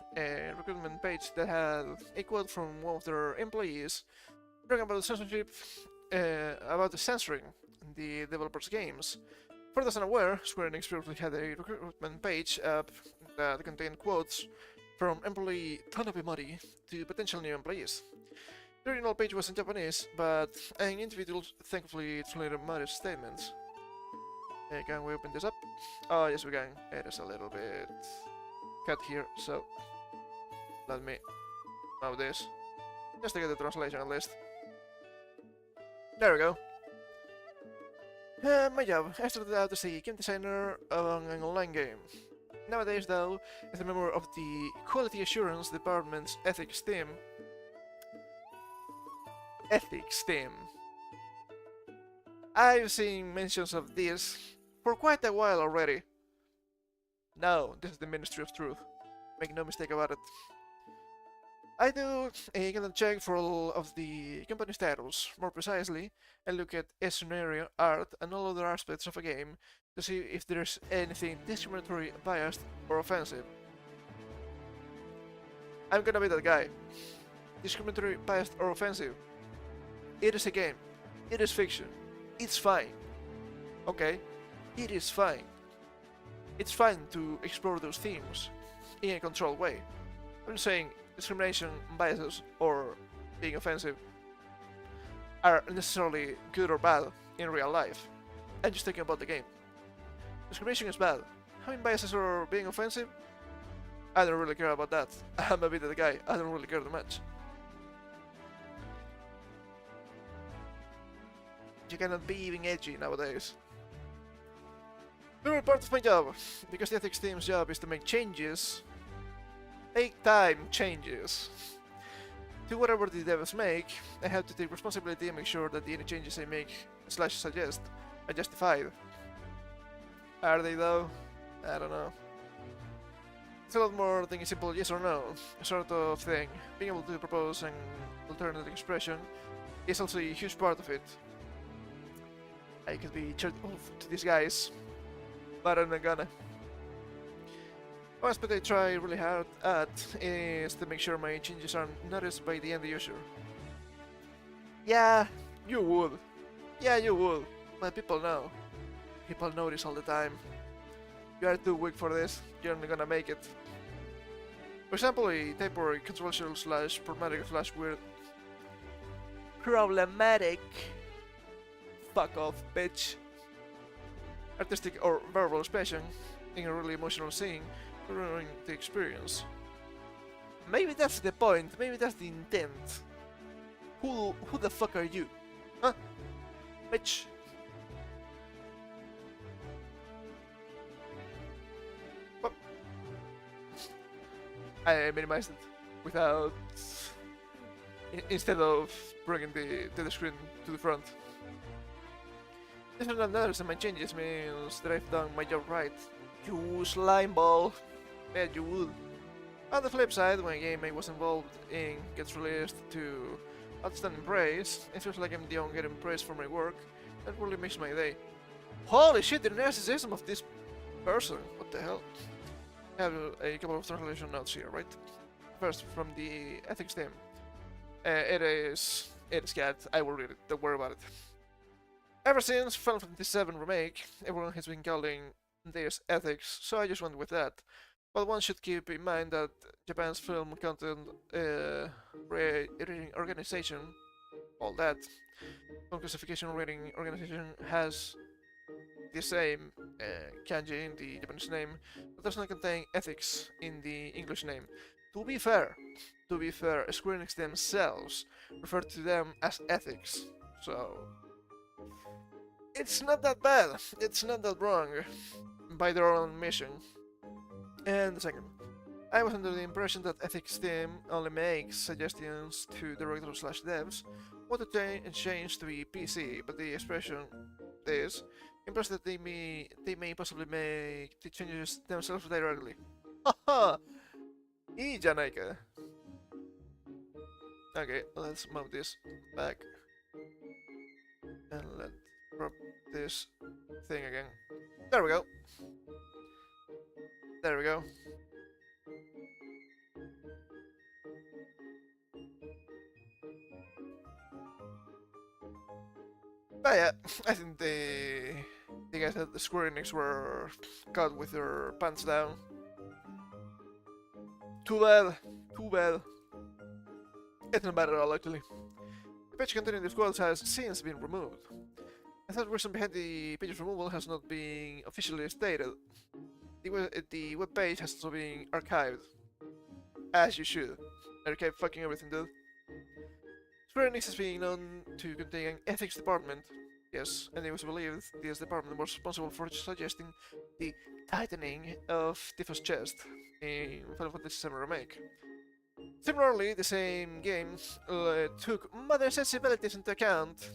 recruitment page that had a quote from one of their employees talking about the censorship, about the censoring the developers' games. For those unaware, Square Enix previously had a recruitment page that contained quotes from employee Tanabe Mori to potential new employees. The original page was in Japanese, but an individual thankfully translated Mori's statements. Can we open this up? Oh yes we can. It is a little bit cut here, so let me move this just to get the translation at least. There we go. My job. I started out as a game designer on an online game. Nowadays, though, as a member of the Quality Assurance Department's ethics team, I've seen mentions of this for quite a while already. No, this is the Ministry of Truth. Make no mistake about it. I do a content check for all of the company status. More precisely, I look at scenario, art, and all other aspects of a game to see if there's anything discriminatory, biased, or offensive. I'm gonna be that guy. Discriminatory, biased, or offensive. It is a game. It is fiction. It's fine. Okay? It is fine. It's fine to explore those themes in a controlled way. I'm not saying discrimination, biases, or being offensive are necessarily good or bad in real life. I'm just talking about the game. Discrimination is bad. Having biases or being offensive, I don't really care about that. I'm a bit of the guy. I don't really care that much. You cannot be even edgy nowadays. Favorite part of my job, because the ethics team's job is to make changes, time changes, to whatever the devs make. I have to take responsibility and make sure that any changes I make / suggest are justified. Are they though? I don't know. It's a lot more than a simple yes or no sort of thing. Being able to propose an alternative expression is also a huge part of it. I could be turned off to these guys, but I'm not gonna. One aspect I try really hard at is to make sure my changes are noticed by the end user. Yeah, you would. Yeah, you would. But people know. People notice all the time. You are too weak for this. You're not gonna make it. For example, a type or controversial / problematic / weird. Problematic. Fuck off, bitch. Artistic or verbal expression in a really emotional scene, ruining the experience. Maybe that's the point. Maybe that's the intent. Who the fuck are you? Huh? Bitch. What? I minimized it without... instead of bringing the screen to the front. If I'm not noticing my changes means that I've done my job right. You slime ball. Yeah, you would. On the flip side, when a game I was involved in gets released to outstanding praise, it feels like I'm the one getting praise for my work. That really makes my day. Holy shit, the narcissism of this person. What the hell? I have a couple of translation notes here, right? First, from the ethics team. It is cat. I will read it. Don't worry about it. Ever since Final Fantasy VII Remake, everyone has been calling this ethics, so I just went with that. But one should keep in mind that Japan's film content rating organization, all that, film classification rating organization has the same kanji in the Japanese name, but does not contain ethics in the English name. To be fair, Square Enix themselves refer to them as ethics, so... it's not that bad, it's not that wrong, by their own mission. And the second, I was under the impression that ethics team only makes suggestions to directors / devs what to change to be PC, but the expression is implies that they may possibly make the changes themselves directly. Haha! Ijanai-ka. Okay, let's move this back. And let's drop this thing again. There we go. There we go. But yeah, I think the guys at the Square Enix were caught with their pants down. Too bad. Too bad. It's not bad at all, actually. The page containing the squads has since been removed. The third reason behind the page's removal has not been officially stated. The web page has also been archived. As you should. Archive fucking everything, dude. Square Enix has been known to contain an ethics department. Yes, and it was believed this department was responsible for suggesting the tightening of Tifa's chest in Final Fantasy VII Remake. Similarly, the same game took modern sensibilities into account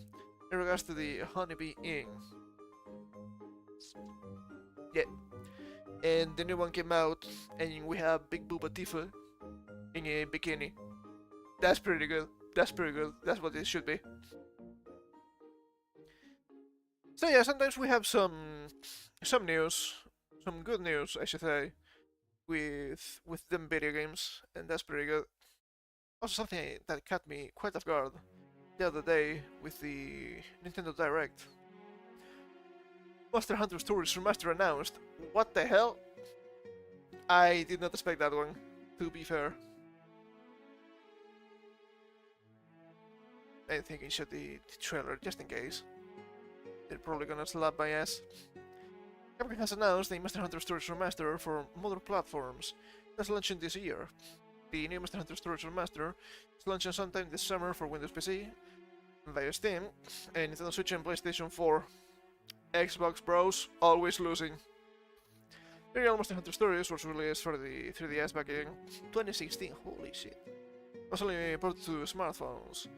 in regards to the Honeybee Inn. Yeah, and the new one came out, and we have Big Booba Tifa in a bikini. That's pretty good. That's pretty good. That's what it should be. So yeah, sometimes we have some news, some good news, I should say, with them video games, and that's pretty good. Also, something that caught me quite off guard the other day with the Nintendo Direct. Monster Hunter Stories Remaster announced. What the hell? I did not expect that one, to be fair. I think it should be the trailer just in case. They're probably gonna slap my ass. Capcom has announced a Monster Hunter Stories Remaster for modern platforms that's launching this year. The new Monster Hunter Stories Remaster is launching sometime this summer for Windows PC, via Steam, and Nintendo Switch and PlayStation 4. Xbox Bros always losing. The real Monster Hunter Stories was released for the 3DS back in 2016. Holy shit. It was only ported to smartphones.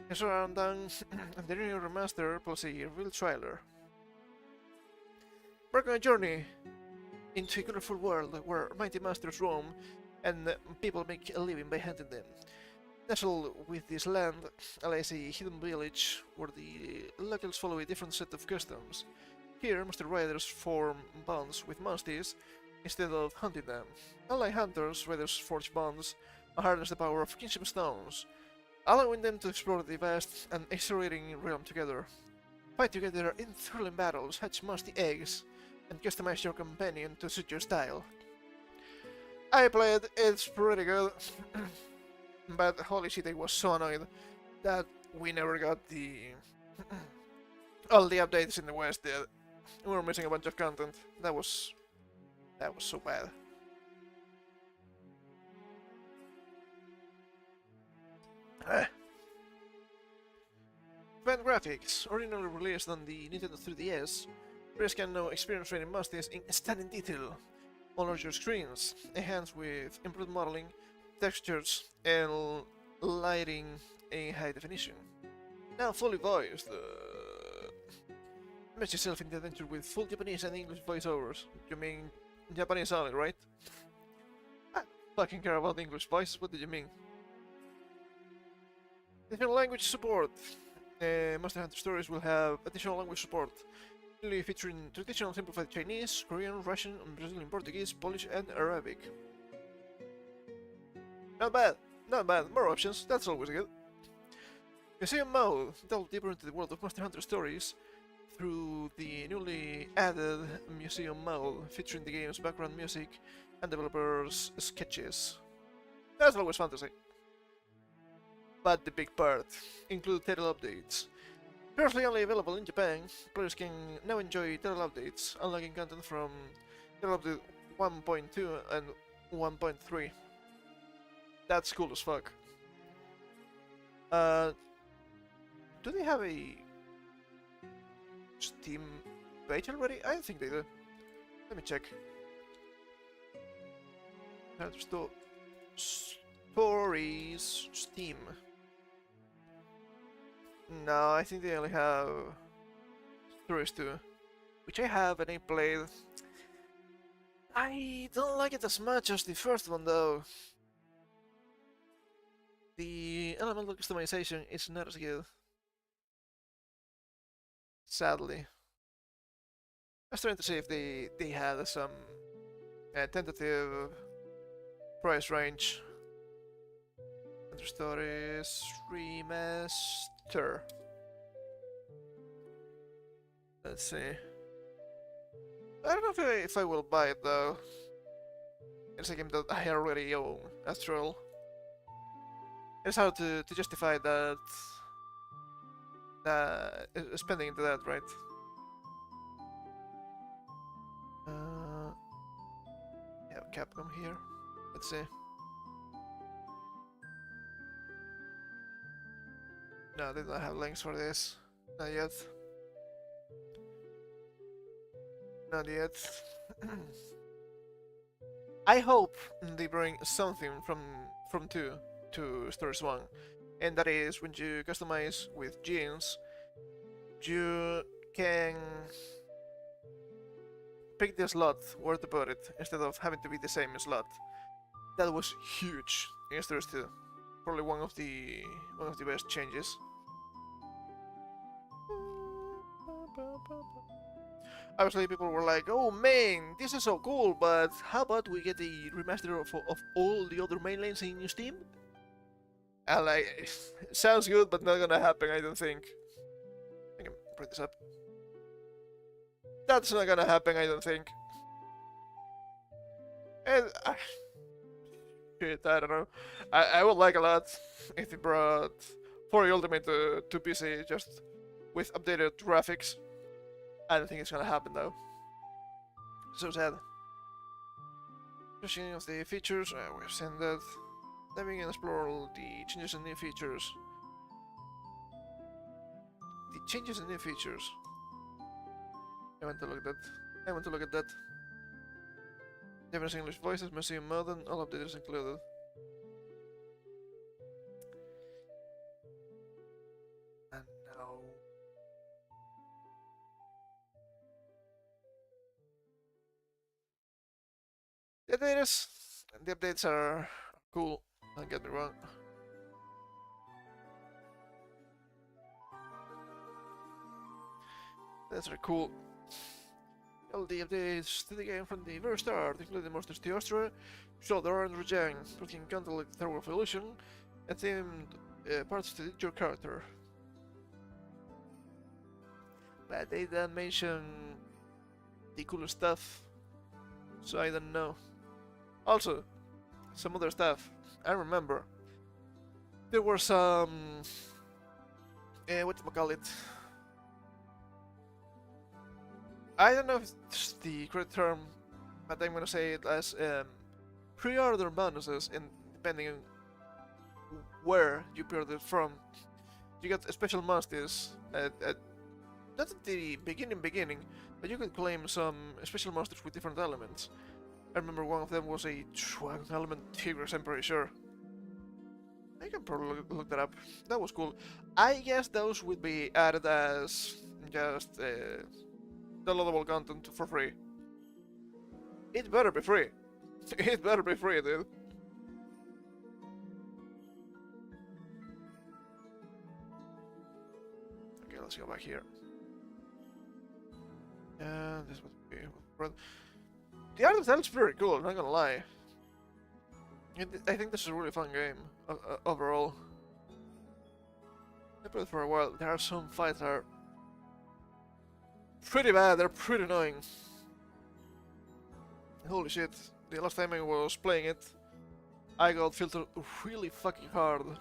It's around done, and the new remaster plus a real trailer. We're on a journey into a colorful world where mighty monsters roam and people make a living by hunting them. Nestled with this land lies a hidden village where the locals follow a different set of customs. Here, monster riders form bonds with monsters instead of hunting them. Unlike hunters, riders forge bonds and harness the power of kinship stones, allowing them to explore the vast and exhilarating realm together. Fight together in thrilling battles, hatch musty eggs, and customize your companion to suit your style. I played, it's pretty good, but holy shit, I was so annoyed that we never got the all the updates in the West did. We were missing a bunch of content. That was so bad. Band graphics, originally released on the Nintendo 3DS, players can now experience training monsters in stunning detail on larger screens, enhanced with improved modeling, textures, and lighting in high definition. Now fully voiced. Immerse yourself in the adventure with full Japanese and English voiceovers. You mean Japanese only, right? I don't fucking care about English voices, what do you mean? Additional language support. Monster Hunter Stories will have additional language support, mainly featuring traditional simplified Chinese, Korean, Russian, and Brazilian Portuguese, Polish, and Arabic. Not bad, not bad. More options, that's always good. Museum mode. Delve deeper into the world of Monster Hunter Stories through the newly added museum mode, featuring the game's background music and developers' sketches. That's always fantasy. But the big part, include title updates. Currently only available in Japan, players can now enjoy title updates, unlocking content from title update 1.2 and 1.3. That's cool as fuck. Do they have a Steam page already? I think they do. Let me check. Stories Steam. No, I think they only have Stories 2, which I have and I played. I don't like it as much as the first one though. The elemental customization is not as good. Sadly. I was trying to see if they had some tentative price range. Under Stories Remaster. Let's see. I don't know if I will buy it though. It's a game that I already own, after all. It's hard to justify that spending into that, right? Yeah, Capcom here. Let's see. No, they don't have links for this. Not yet. Not yet. I hope they bring something from 2 to Stories 1, and that is when you customize with genes, you can pick the slot where to put it instead of having to be the same slot. That was huge in Stories 2. Probably one of the best changes. Obviously, people were like, "Oh man, this is so cool!" But how about we get the remaster of all the other main lanes in Steam? And like, sounds good, but not gonna happen. I don't think. I can bring this up. That's not gonna happen. I don't think. And shit, I don't know. I would like a lot if they brought 4 Ultimate to PC just with updated graphics. I don't think it's gonna happen though. So sad. Pushing of the features, we've seen that. Diving and explore all the changes and new features. The changes and new features. I want to look at that. I want to look at that. Japanese English voices, museum mode, and all updates included. And now. The updates are cool, don't get me wrong. That's very cool. All the updates to the game from the very start, including monsters to Astra, Shoulder and Rejang, looking counter like Third Evolution, and themed parts to your character. But they don't mention the cool stuff, so I don't know. Also, some other stuff. I remember there were some whatchamacallit. I don't know if it's the correct term, but I'm gonna say it as pre-order bonuses, and depending on where you pre-ordered from, you get special monsters at not at the beginning, but you could claim some special monsters with different elements. I remember one of them was a Dragon element Tigris, I'm pretty sure. I can probably look that up. That was cool. I guess those would be added as just downloadable content for free. It better be free. It better be free, dude. Okay, let's go back here. And this would be... The art style is very cool, not gonna lie. I think this is a really fun game, overall. I played it for a while. There are some fights that are pretty bad, they're pretty annoying. Holy shit, the last time I was playing it, I got filtered really fucking hard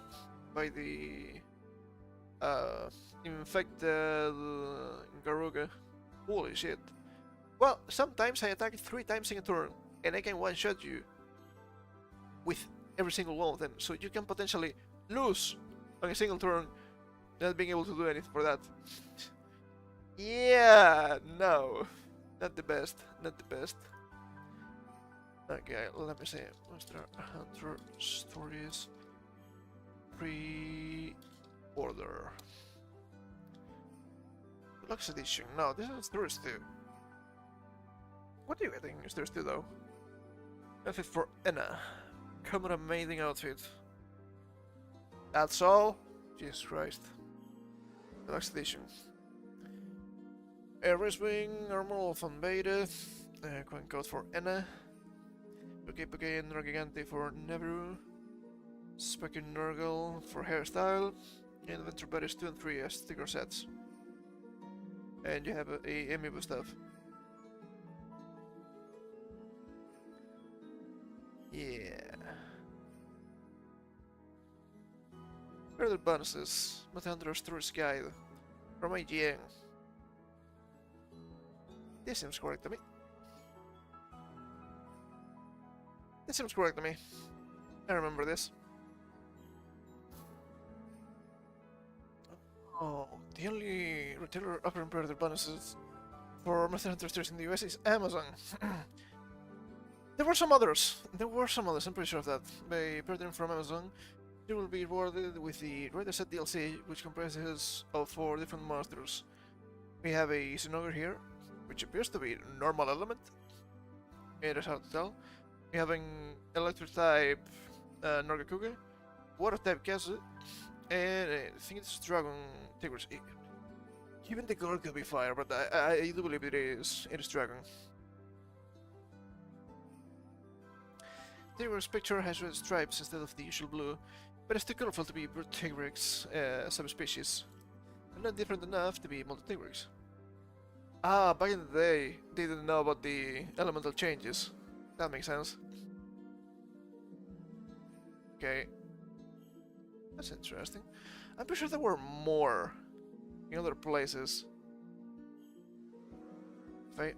by the infected Garuga. Holy shit. Well, sometimes I attack 3 times in a turn, and I can one-shot you with every single one of them, so you can potentially lose on a single turn, not being able to do anything for that. Yeah, no, not the best, not the best. Okay, let me see. Monster Hunter Stories pre-order. Deluxe edition. No, this is Stories 2. What are you getting in Stories 2 though? Outfit for Enna. Come on, amazing outfit. That's all? Jesus Christ. Deluxe edition. Wrist-wing, armor from Beta. Coin code for Enna. Okay, and Gigante for Neveru. Specky Nurgle for hairstyle. And Adventure Buddies 2 and 3 as sticker sets. And you have a amiibo stuff. Yeah. Further bonuses. Hunter's Tourist Guide. From IGN. This seems correct to me. This seems correct to me. I remember this. Oh, the only retailer offering further bonuses for Monster Hunter Stories in the US is Amazon. There were some others. I'm pretty sure of that. By purchasing from Amazon, you will be rewarded with the Rider Set DLC, which comprises of 4 different monsters. We have a Zenogre here, which appears to be a normal element. It is hard to tell. We have an Electric type Norgakuga, Water type Kazu, and I think it's Dragon Tigris. Even the color could be fire, but I do believe it is Dragon. Tigris picture has red stripes instead of the usual blue, but it's too colorful to be Tigris subspecies, and not different enough to be multi-Tigris. Ah, back in the day, they didn't know about the elemental changes. That makes sense. Okay. That's interesting. I'm pretty sure there were more in other places. If I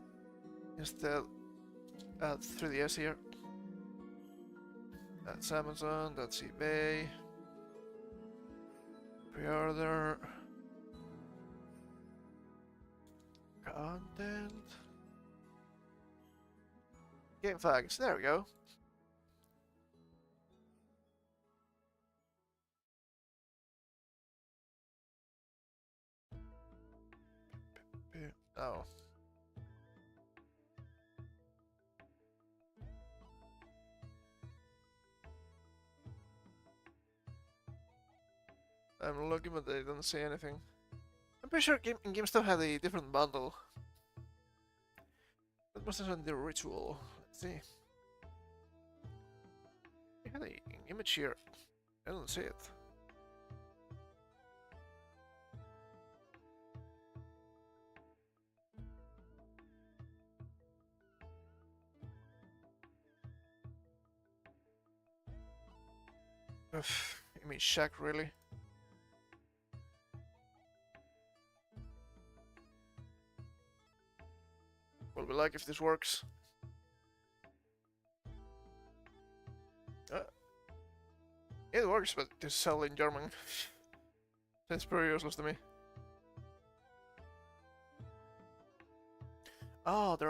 instead add 3DS here. That's Amazon, that's eBay. Pre-order. Content. Game facts, there we go. Oh. I'm looking, but they don't say anything. I'm pretty sure GameStop had a different bundle. That must have been the ritual. Let's see. They had an image here. I don't see it. You mean Shaq, really? Will be like if this works. It works, but it's sell in German. That's pretty useless to me. Oh, they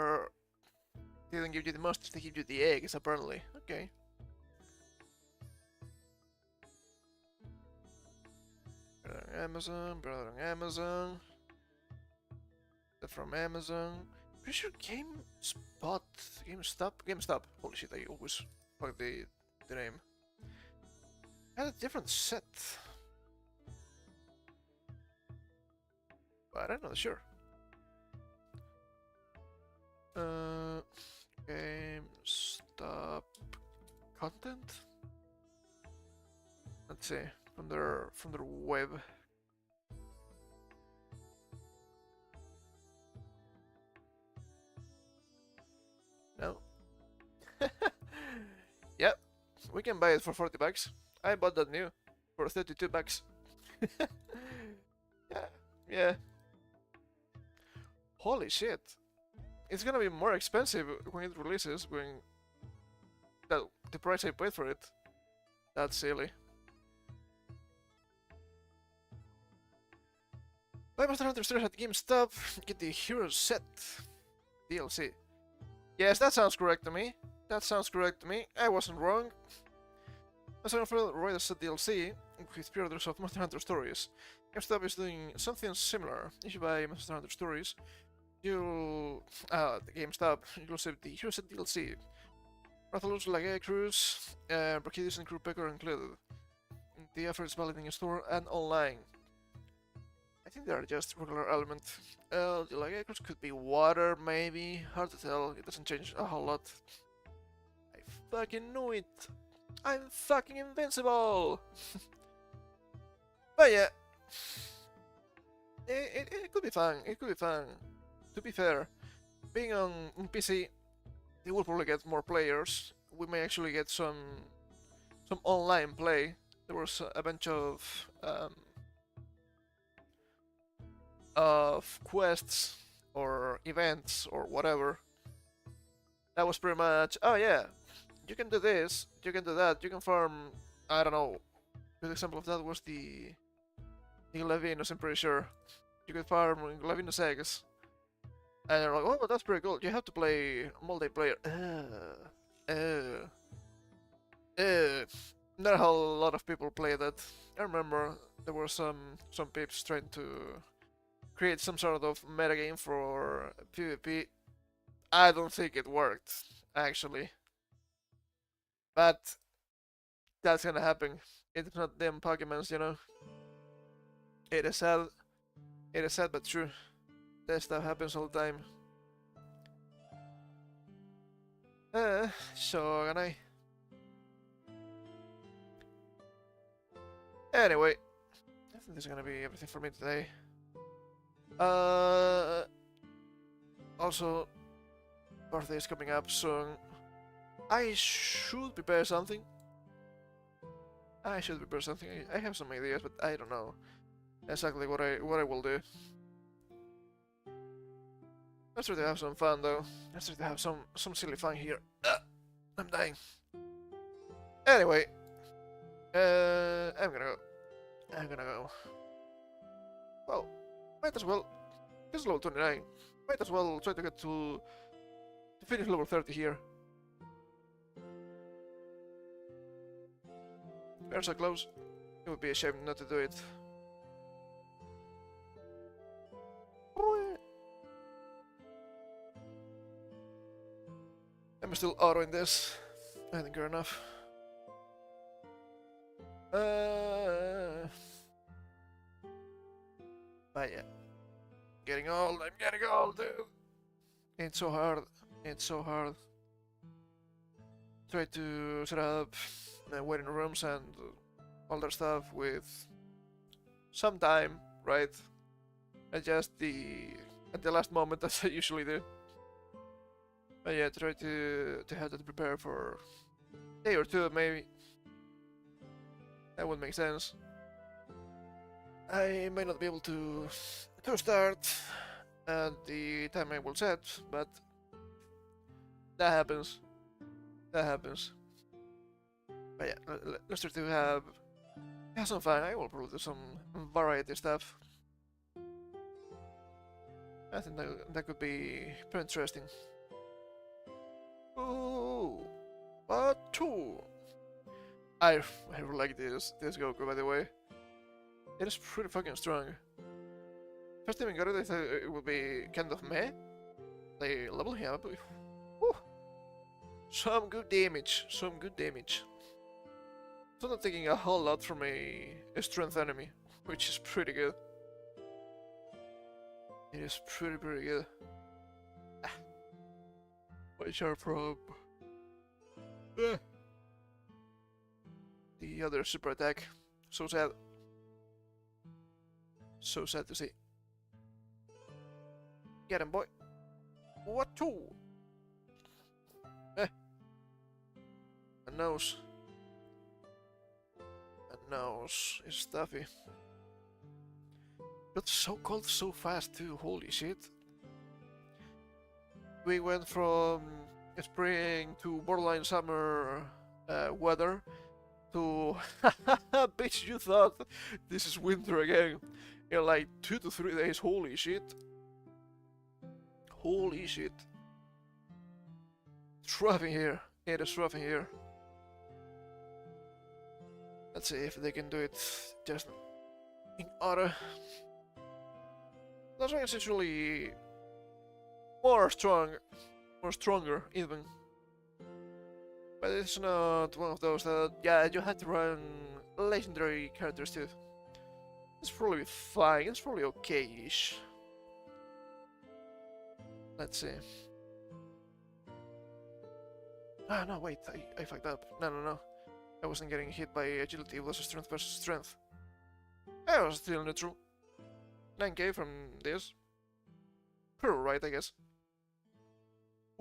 didn't give you the mustard, they give you the eggs, apparently. Okay. Amazon, brother on Amazon. They're from Amazon. Pretty sure GameStop. Holy shit, I always fuck the name. Had a different set. But I'm not sure. GameStop content. Let's see from their web. No. Yep, we can buy it for 40 bucks. I bought that new for 32 bucks. Yeah. Holy shit. It's gonna be more expensive when it releases, when the price I paid for it. That's silly. Buy Monster Hunter Stories at GameStop, get the Hero Set DLC. Yes, that sounds correct to me. I wasn't wrong. Monster Hunter Rider Set DLC with pre-orders of Monster Hunter Stories. GameStop is doing something similar. If you buy Monster Hunter Stories, you'll GameStop you'll receive the Hero Set DLC. Rathalos, Lagaia Cruise, Brachidis and Crewpecker are included. The offer is valid in store and online. I think they are just regular element. The Lagaia Cruise could be water, maybe. Hard to tell. It doesn't change a whole lot. I fucking knew it. I'm fucking invincible. But yeah, it could be fun. To be fair, being on PC, they will probably get more players. We may actually get some online play. There was a bunch of quests or events or whatever. That was pretty much, oh yeah, you can do this, you can do that, you can farm, I don't know. A good example of that was the Levinos, I'm pretty sure. You could farm Levinos eggs. And they're like, oh, that's pretty cool. You have to play multiplayer. Uh, Not a lot of people play that. I remember there were some peeps trying to create some sort of metagame for PvP. I don't think it worked, actually. But that's gonna happen. It's not them Pokemons, you know. It is sad. It is sad but true. That stuff happens all the time. So can I? Anyway, I think this is gonna be everything for me today. Also, birthday is coming up soon. I should prepare something. I have some ideas, but I don't know exactly what I will do. Let's try to have some fun though. Let's try to have some silly fun here. I'm dying. Anyway, I'm gonna go. Well, might as well. This is level 29. Might as well try to get to finish level 30 here. We're so close. It would be a shame not to do it. I'm still autoing this. I think you're enough. But yeah. Getting old, I'm getting old, dude. It's so hard. It's so hard. Try to set up waiting rooms and all that stuff with some time, right? And just at the last moment as I usually do. But yeah, try to have that prepared for a day or two maybe. That would make sense. I may not be able to start at the time I will set, but that happens. That happens. But yeah, let's try to have some fun. I will probably do some variety stuff. I think that could be pretty interesting. Ooh, but two. I really like this Goku, by the way. It is pretty fucking strong. First time I got it, I thought it would be kind of meh. They level him up. Whew. Some good damage. Some good damage. So not taking a whole lot from a strength enemy, which is pretty good. It is pretty good. Ah. Which are from the other super attack. So sad. So sad to see. Get him, boy. What two? A nose. A nose is stuffy. But so cold so fast too, holy shit. We went from spring to borderline summer weather to bitch, you thought this is winter again in like 2 to 3 days, holy shit. Holy shit. It's rough in here. It is rough in here. Let's see if they can do it just in auto. That's why it's actually more stronger even. But it's not one of those that, yeah, you have to run legendary characters too. It's probably fine, it's probably okay-ish. Let's see. Ah, no, wait, I fucked up. No. I wasn't getting hit by agility, it was strength versus strength. I was still neutral. 9k from this. Pretty right, I guess.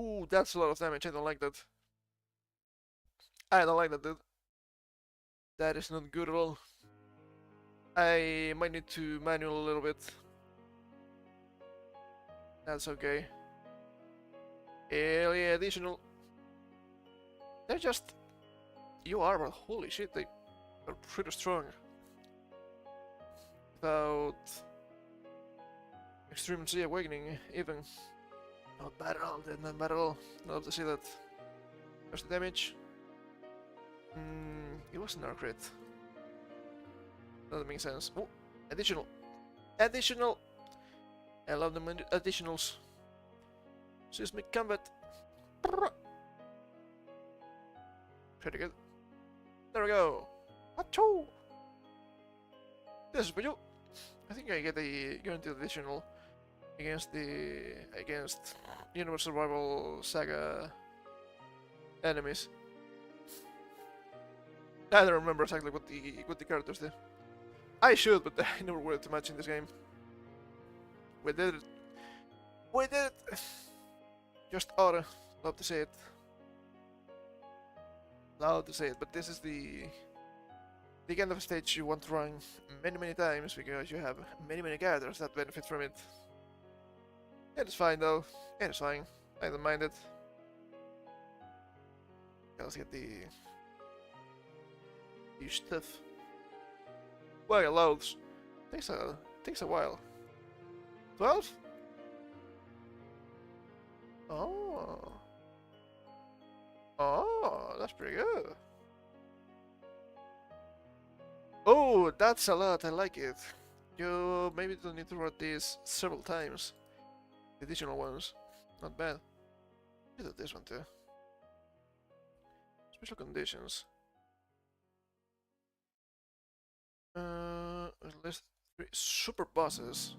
Ooh, that's a lot of damage, I don't like that. I don't like that, dude. That is not good at all. I might need to manual a little bit. That's okay. Hell yeah, additional. They're just... You are, but holy shit, they are pretty strong. Without... Extreme Z Awakening, even. Not bad at all, dude, not bad at all. Love to see that. Where's the damage? It was an arc crit. Doesn't make sense. Oh, additional! Additional! I love the additionals. Seismic combat. Pretty good. There we go. Achoo! This is for you. I think I get a guaranteed additional against Universe Survival Saga enemies. I don't remember exactly what the characters did. I should, but I never were too much in this game. We did it. We did it. Just oughta. Love to say it. Love to say it, but this is the end of a stage you want to run many times because you have many characters that benefit from it. It's fine though. It's fine. I don't mind it. Let's get the stuff. Well, it loads. Takes a while. 12? Oh. Oh, that's pretty good. Oh, that's a lot. I like it. You maybe don't need to run these several times. The additional ones. Not bad. You did this one too. Special conditions. List 3 super bosses.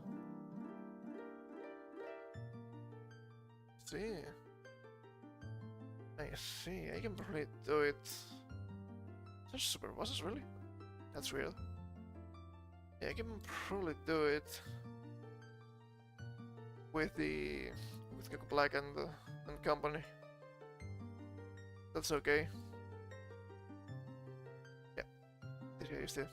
See. I see. I can probably do it. Such super bosses, really? That's weird. Yeah, I can probably do it with Goku Black and company. That's okay. Yeah, this guy is there.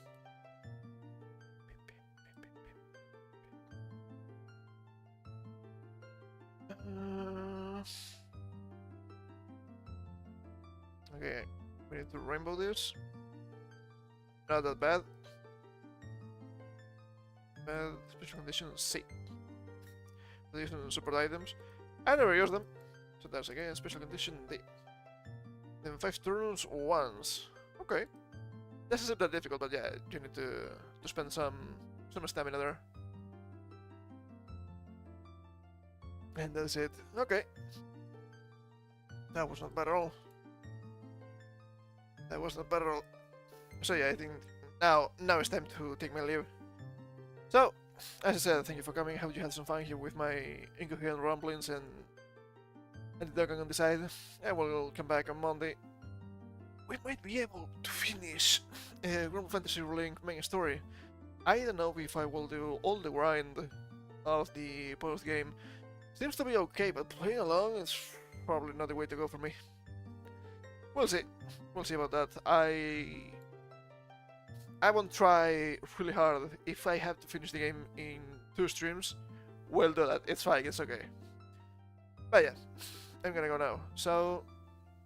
Okay, we need to rainbow this. Not that bad. Special condition C. Additional support items. I never use them, so that's again special condition D. Then 5 turns once. Okay, this isn't that difficult, but yeah, you need to spend some stamina there. And that's it. Okay, that was not bad at all. That was not bad at all. So yeah, I think now it's time to take my leave. So, as I said, thank you for coming. I hope you had some fun here with my incoherent ramblings and the Dokkan on the side. I will come back on Monday. We might be able to finish Grim Fantasy Relink main story. I don't know if I will do all the grind of the post game. Seems to be okay, but playing along is probably not the way to go for me. We'll see. We'll see about that. I won't try really hard. If I have to finish the game in 2 streams, we'll do that. It's fine, it's okay. But yeah, I'm gonna go now. So,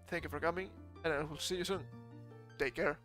thank you for coming, and I will see you soon. Take care.